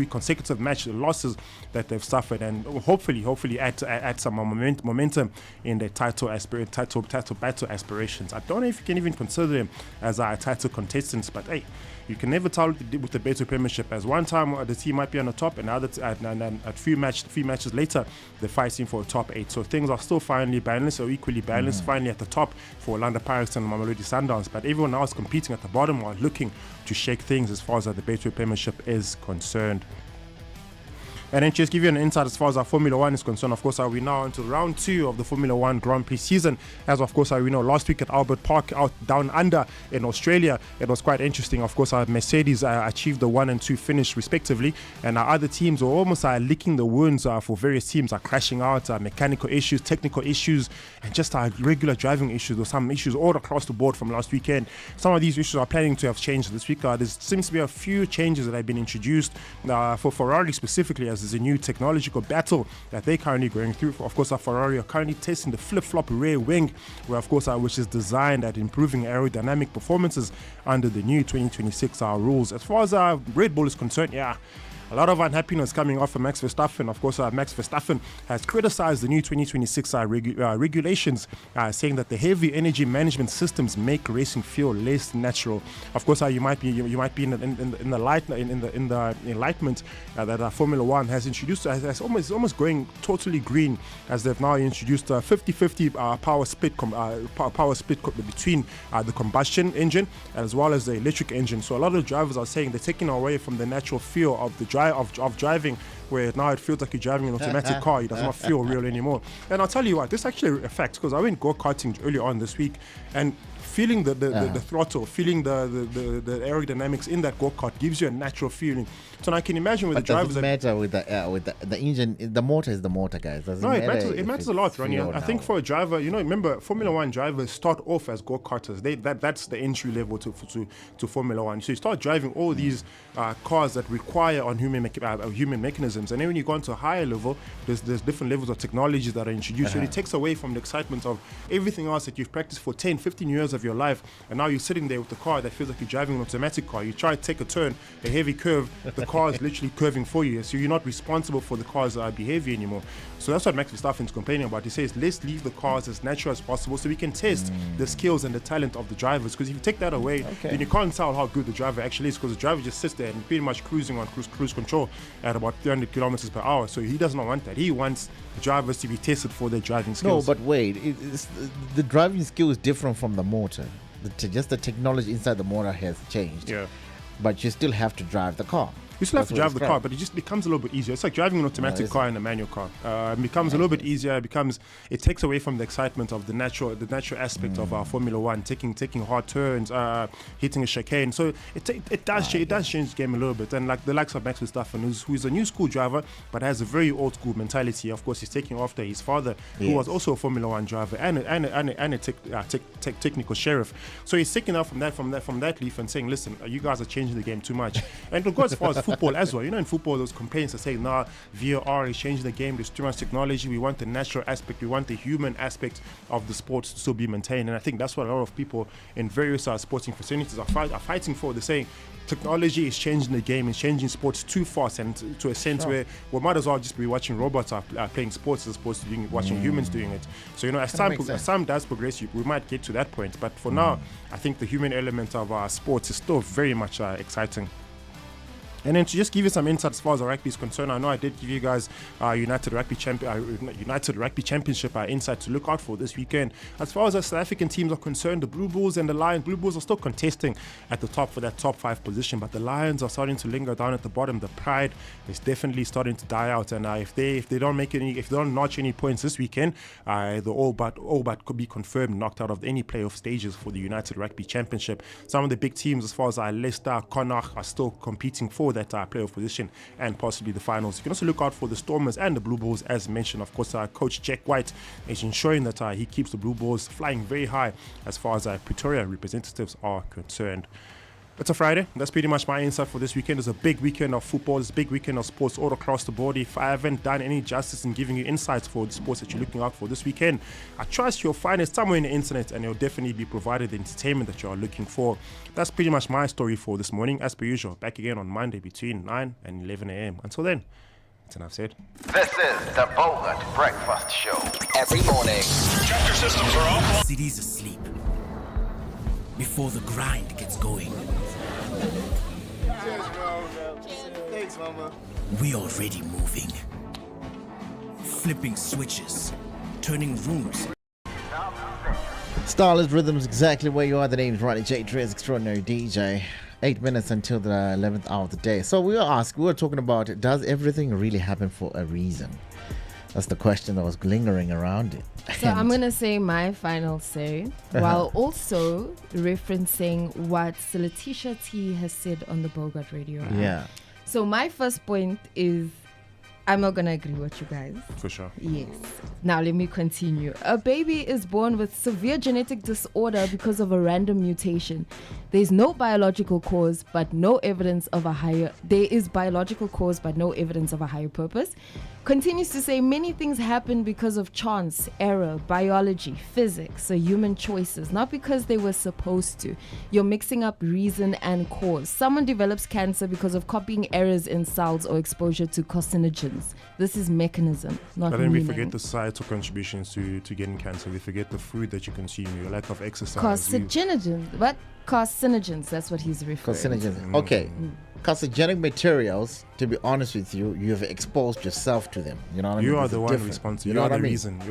consecutive match losses that they've suffered, and hopefully add some momentum in their title battle aspirations. I don't know if you can even consider them as title contestants, but hey, you can never tell with the Betway Premiership, as one time the team might be on the top, and a few matches later they're fighting for a top 8. So things are still finally balanced, or equally balanced, finally at the top for Orlando Pirates and Mamelodi Sundowns, but everyone else competing at the bottom are looking to shake things as far as the Betway Premiership is concerned. And then just give you an insight as far as our Formula 1 is concerned. Of course, we now into round 2 of the Formula 1 Grand Prix season. As of course, we know last week at Albert Park out down under in Australia, it was quite interesting. Of course, our Mercedes achieved the 1 and 2 finish respectively, and our other teams were almost licking the wounds for various teams, crashing out, mechanical issues, technical issues, and just regular driving issues, or some issues all across the board from last weekend. Some of these issues are planning to have changed this week. There seems to be a few changes that have been introduced for Ferrari specifically, as there's a new technological battle that they're currently going through. Of course, our Ferrari are currently testing the flip-flop rear wing, where of course which is designed at improving aerodynamic performances under the new 2026 rules. As far as Red Bull is concerned, a lot of unhappiness coming off of Max Verstappen. Of course, Max Verstappen has criticized the new 2026 regulations, saying that the heavy energy management systems make racing feel less natural. Of course, you might be in the enlightenment that Formula 1 has introduced, has almost going totally green, as they've now introduced a 50-50 power split between the combustion engine as well as the electric engine. So a lot of drivers are saying they're taking away from the natural feel of the of driving, where now it feels like you're driving an automatic car. It does not feel real anymore. And I'll tell you what, this actually affects, because I went go-karting earlier on this week, and feeling the throttle, feeling the aerodynamics in that go-kart gives you a natural feeling. So now I can imagine with the drivers. Does it matter with the engine? The motor is the motor, guys. It matters a lot, Ronnie. I think for a driver, remember, Formula 1 drivers start off as go-karters. That's the entry level to Formula 1. So you start driving all these cars that require on human mechanisms, and then when you go into a higher level, there's different levels of technologies that are introduced. So it takes away from the excitement of everything else that you've practiced for 10, 15 years of your life, and now you're sitting there with the car that feels like you're driving an automatic car. You try to take a turn, a heavy curve, the car is literally curving for you, so you're not responsible for the car's behavior anymore. So that's what Max Verstappen is complaining about. He says, let's leave the cars as natural as possible so we can test the skills and the talent of the drivers, because if you take that away, then you can't tell how good the driver actually is, because the driver just sits there and pretty much cruising on cruise control at about 300 kilometers per hour. So he does not want that. He wants drivers to be tested for their driving skills. No, but wait, the driving skill is different from the motor. Just the technology inside the motor has changed. Yeah. But you still have to drive the car. You still have to drive the car, but it just becomes a little bit easier. It's like driving an automatic car and a manual car. It becomes a little bit easier. It takes away from the excitement of the natural aspect of Formula 1, taking hard turns, hitting a chicane. So it does change the game a little bit. And like the likes of Max Verstappen, who's a new school driver but has a very old school mentality. Of course, he's taking after his father, who was also a Formula 1 driver and a technical sheriff. So he's taking out from that leaf and saying, listen, you guys are changing the game too much. And to go as far as football as well. You know, in football, those complaints are saying, nah, VAR is changing the game. There's too much technology. We want the natural aspect. We want the human aspect of the sport to still be maintained. And I think that's what a lot of people in various sporting facilities are fighting for. They're saying technology is changing the game, it's changing sports too fast, and to a sense where we might as well just be watching robots playing sports as opposed to watching humans doing it. So, you know, as time does progress, we might get to that point. But for now, I think the human element of our sports is still very much exciting. And then to just give you some insight as far as the rugby is concerned, I know I did give you guys United Rugby Championship insight to look out for this weekend. As far as the South African teams are concerned, the Blue Bulls and the Lions, Blue Bulls are still contesting at the top for that top 5 position, but the Lions are starting to linger down at the bottom. The pride is definitely starting to die out, and if they don't notch any points this weekend, the all but could be confirmed knocked out of any playoff stages for the United Rugby Championship. Some of the big teams, as far as Leicester, Connacht, are still competing for that playoff position and possibly the finals. You can also look out for the Stormers and the Blue Bulls, as mentioned. Of course, Coach Jack White is ensuring that he keeps the Blue Bulls flying very high as far as Pretoria representatives are concerned. It's a Friday. That's pretty much my insight for this weekend. It's a big weekend of football. It's a big weekend of sports all across the board. If I haven't done any justice in giving you insights for the sports that you're looking out for this weekend, I trust you'll find it somewhere in the internet, and you'll definitely be provided the entertainment that you're looking for. That's pretty much my story for this morning. As per usual, back again on Monday between 9 and 11 a.m. Until then, that's enough said. This is the Bogart Breakfast Show. Every morning. Check your systems are off. City's asleep before the grind gets going. Cheers, bro. Thanks, mama. We already moving. Flipping switches. Turning rooms. Starless Rhythms, exactly where you are. The name is Ronnie J. Trez, extraordinary DJ. 8 minutes until the 11th hour of the day. So we were talking about, does everything really happen for a reason? That's the question that was lingering around it. So I'm going to say my final say, while also referencing what Letitia T has said on the Bogart Radio app. Yeah. So my first point is, I'm not going to agree with you guys. For sure. Yes. Now let me continue. A baby is born with severe genetic disorder because of a random mutation. There's no biological cause, but no evidence of a higher... There is biological cause, but no evidence of a higher purpose. Continues to say many things happen because of chance, error, biology, physics, or human choices, not because they were supposed to. You're mixing up reason and cause. Someone develops cancer because of copying errors in cells or exposure to carcinogens. This is mechanism, not But then we meaning. forget the societal contributions to getting cancer. We forget the food that you consume, your lack of exercise. Carcinogens. What? Carcinogens, that's what he's referring to. Carcinogens. Okay. Carcinogenic materials, to be honest with you, you've exposed yourself to them. You know what I mean? You are There's the a one difference. responsible. You know You are what I the mean? reason.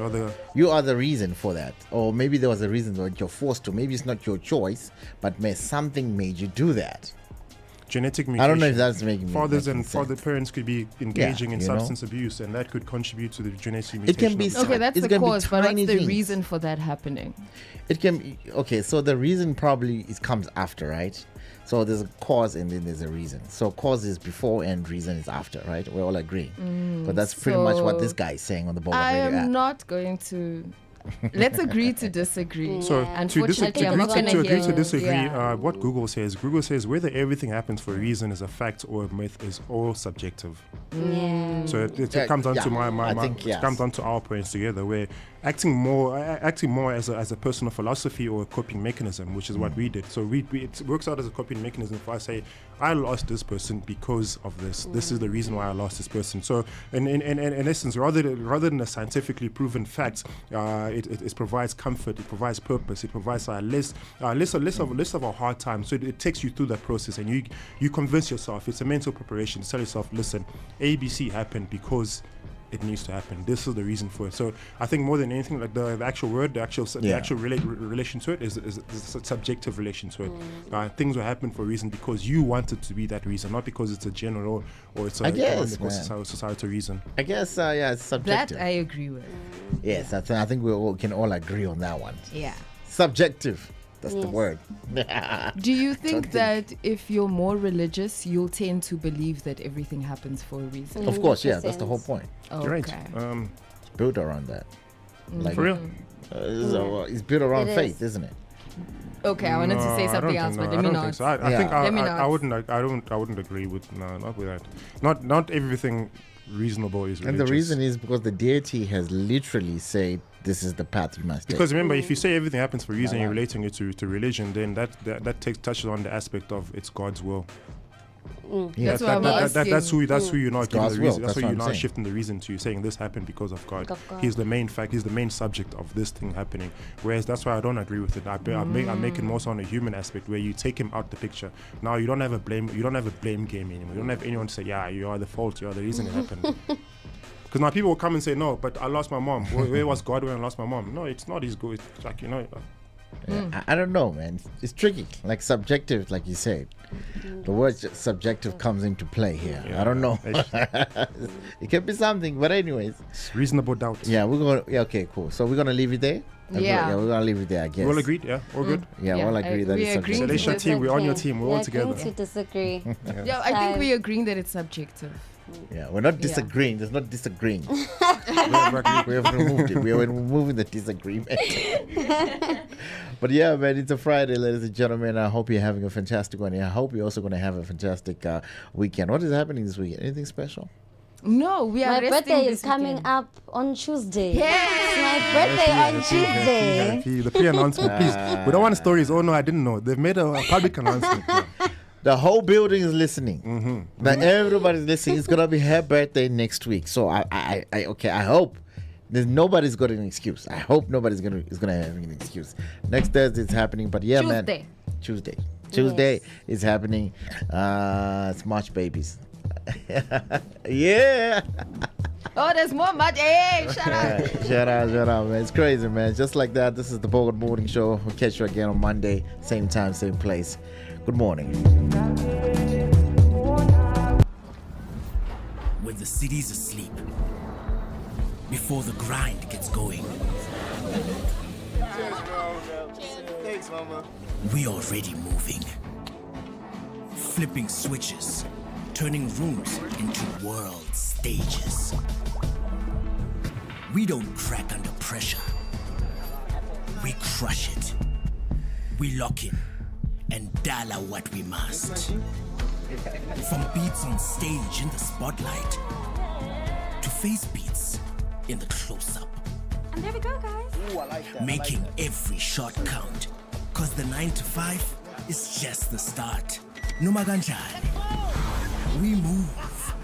You are the reason for that. Or maybe there was a reason that you're forced to. Maybe it's not your choice, but something made you do that. Genetic mutation. I don't know if that's making fathers making and father parents could be engaging in you know? substance abuse, and that could contribute to the genetic mutation. It can be Okay, that's it's the gonna be cause, but what's tiny the things. reason for that happening? It can be okay. So the reason probably comes after, right? So there's a cause and then there's a reason. So cause is before and reason is after, right? We all agree. But that's pretty much what this guy is saying on the Bogart I Radio am app. not going to. Let's agree to disagree. So Unfortunately, I'm not going to agree hear. to disagree, Yeah. what Google says whether everything happens for a reason is a fact or a myth is all subjective. So it comes down to it comes down to our points together, where acting more as a personal philosophy or a coping mechanism, which is what we did. So it works out as a coping mechanism. If I say I lost this person because of this, this is the reason why I lost this person. So in essence, rather than a scientifically proven fact, it provides comfort, it provides purpose, it provides less of a hard time. So it takes you through that process, and you convince yourself. It's a mental preparation to tell yourself, listen, ABC happened because it needs to happen. This is the reason for it. So I think more than anything, like the actual word, the actual relation to it is a subjective relation to it. Things will happen for a reason because you want it to be that reason, not because it's a general or it's a economic or societal reason. I guess it's subjective. That I agree with. Yes, I think we can all agree on that one. Yeah. Subjective. That's the Yes. word. Do you think that if you're more religious, you'll tend to believe that everything happens for a reason? Of course, yeah, that's the whole point. Okay. Right. It's built around that. For real? It's built around It faith, is. isn't it? Okay, I wanted to say something else, but let me not. So. I think Let me I wouldn't agree with not with that. Not everything reasonable is religious. And the reason is because the deity has literally said this is the path you must take. Because remember, if you say everything happens for a reason, you're relating it to religion, then that touches on the aspect of it's God's will. Yeah. That's who you're not giving the reason. That's why you're not saying. shifting the reason to saying this happened because of God. He's the main fact. He's the main subject of this thing happening. Whereas that's why I don't agree with it. I'm making more so on a human aspect where you take him out the picture. Now you don't have a blame. You don't have a blame game anymore. You don't have anyone to say, yeah, you are the fault. You are the reason it happened. Because now people will come and say, no, but I lost my mom. Where was God when I lost my mom? No, it's not his good. It's like, I don't know, man. It's tricky, like subjective, like you said. The word subjective comes into play here. Yeah, I don't know. It could be something, but anyways, it's reasonable doubt. Yeah, we're gonna. Yeah, okay, cool. So we're gonna leave it there. Yeah, we're gonna leave it there. I guess. We all agreed. Yeah, all good. Yeah, we all agree that it's subjective. Salation team, we're on your team. We're all together. Agreeing to disagree. Yeah, I think we're agreeing that it's subjective. Yeah, we're not disagreeing. There's not disagreeing. we have removed it. We are removing the disagreement. But yeah, man, it's a Friday, ladies and gentlemen. I hope you're having a fantastic one. I hope you're also going to have a fantastic weekend. What is happening this weekend? Anything special? No, we are My birthday is coming up on Tuesday. Yes, my birthday on Tuesday. The pre-announcement, please. We don't want stories. Oh no, I didn't know. They've made a public announcement. The whole building is listening. Now everybody's listening. It's gonna be her birthday next week. So I hope nobody's got an excuse. I hope nobody's gonna have an excuse. Next Thursday it's happening, but yeah, Tuesday. Tuesday is happening. It's March babies. Yeah. Oh, there's more much. Hey, shut up. Shut up, man. It's crazy, man. Just like that, this is the Bogart Morning Show. We'll catch you again on Monday, same time, same place. Good morning. When the city's asleep, before the grind gets going, Thanks, Mama. we already moving. Flipping switches, turning rooms into world stages. We don't crack under pressure. We crush it. We lock in and dollar what we must. From beats on stage in the spotlight to face beats in the close-up. And there we go, guys. Ooh, I like that. Making every shot count. Cause the 9 to 5 is just the start. Numaganjani. We move.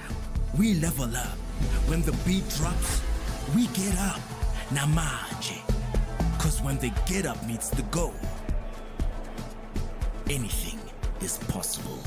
We level up. When the beat drops, we get up. Namaje. Cause when the get up meets the go, anything is possible.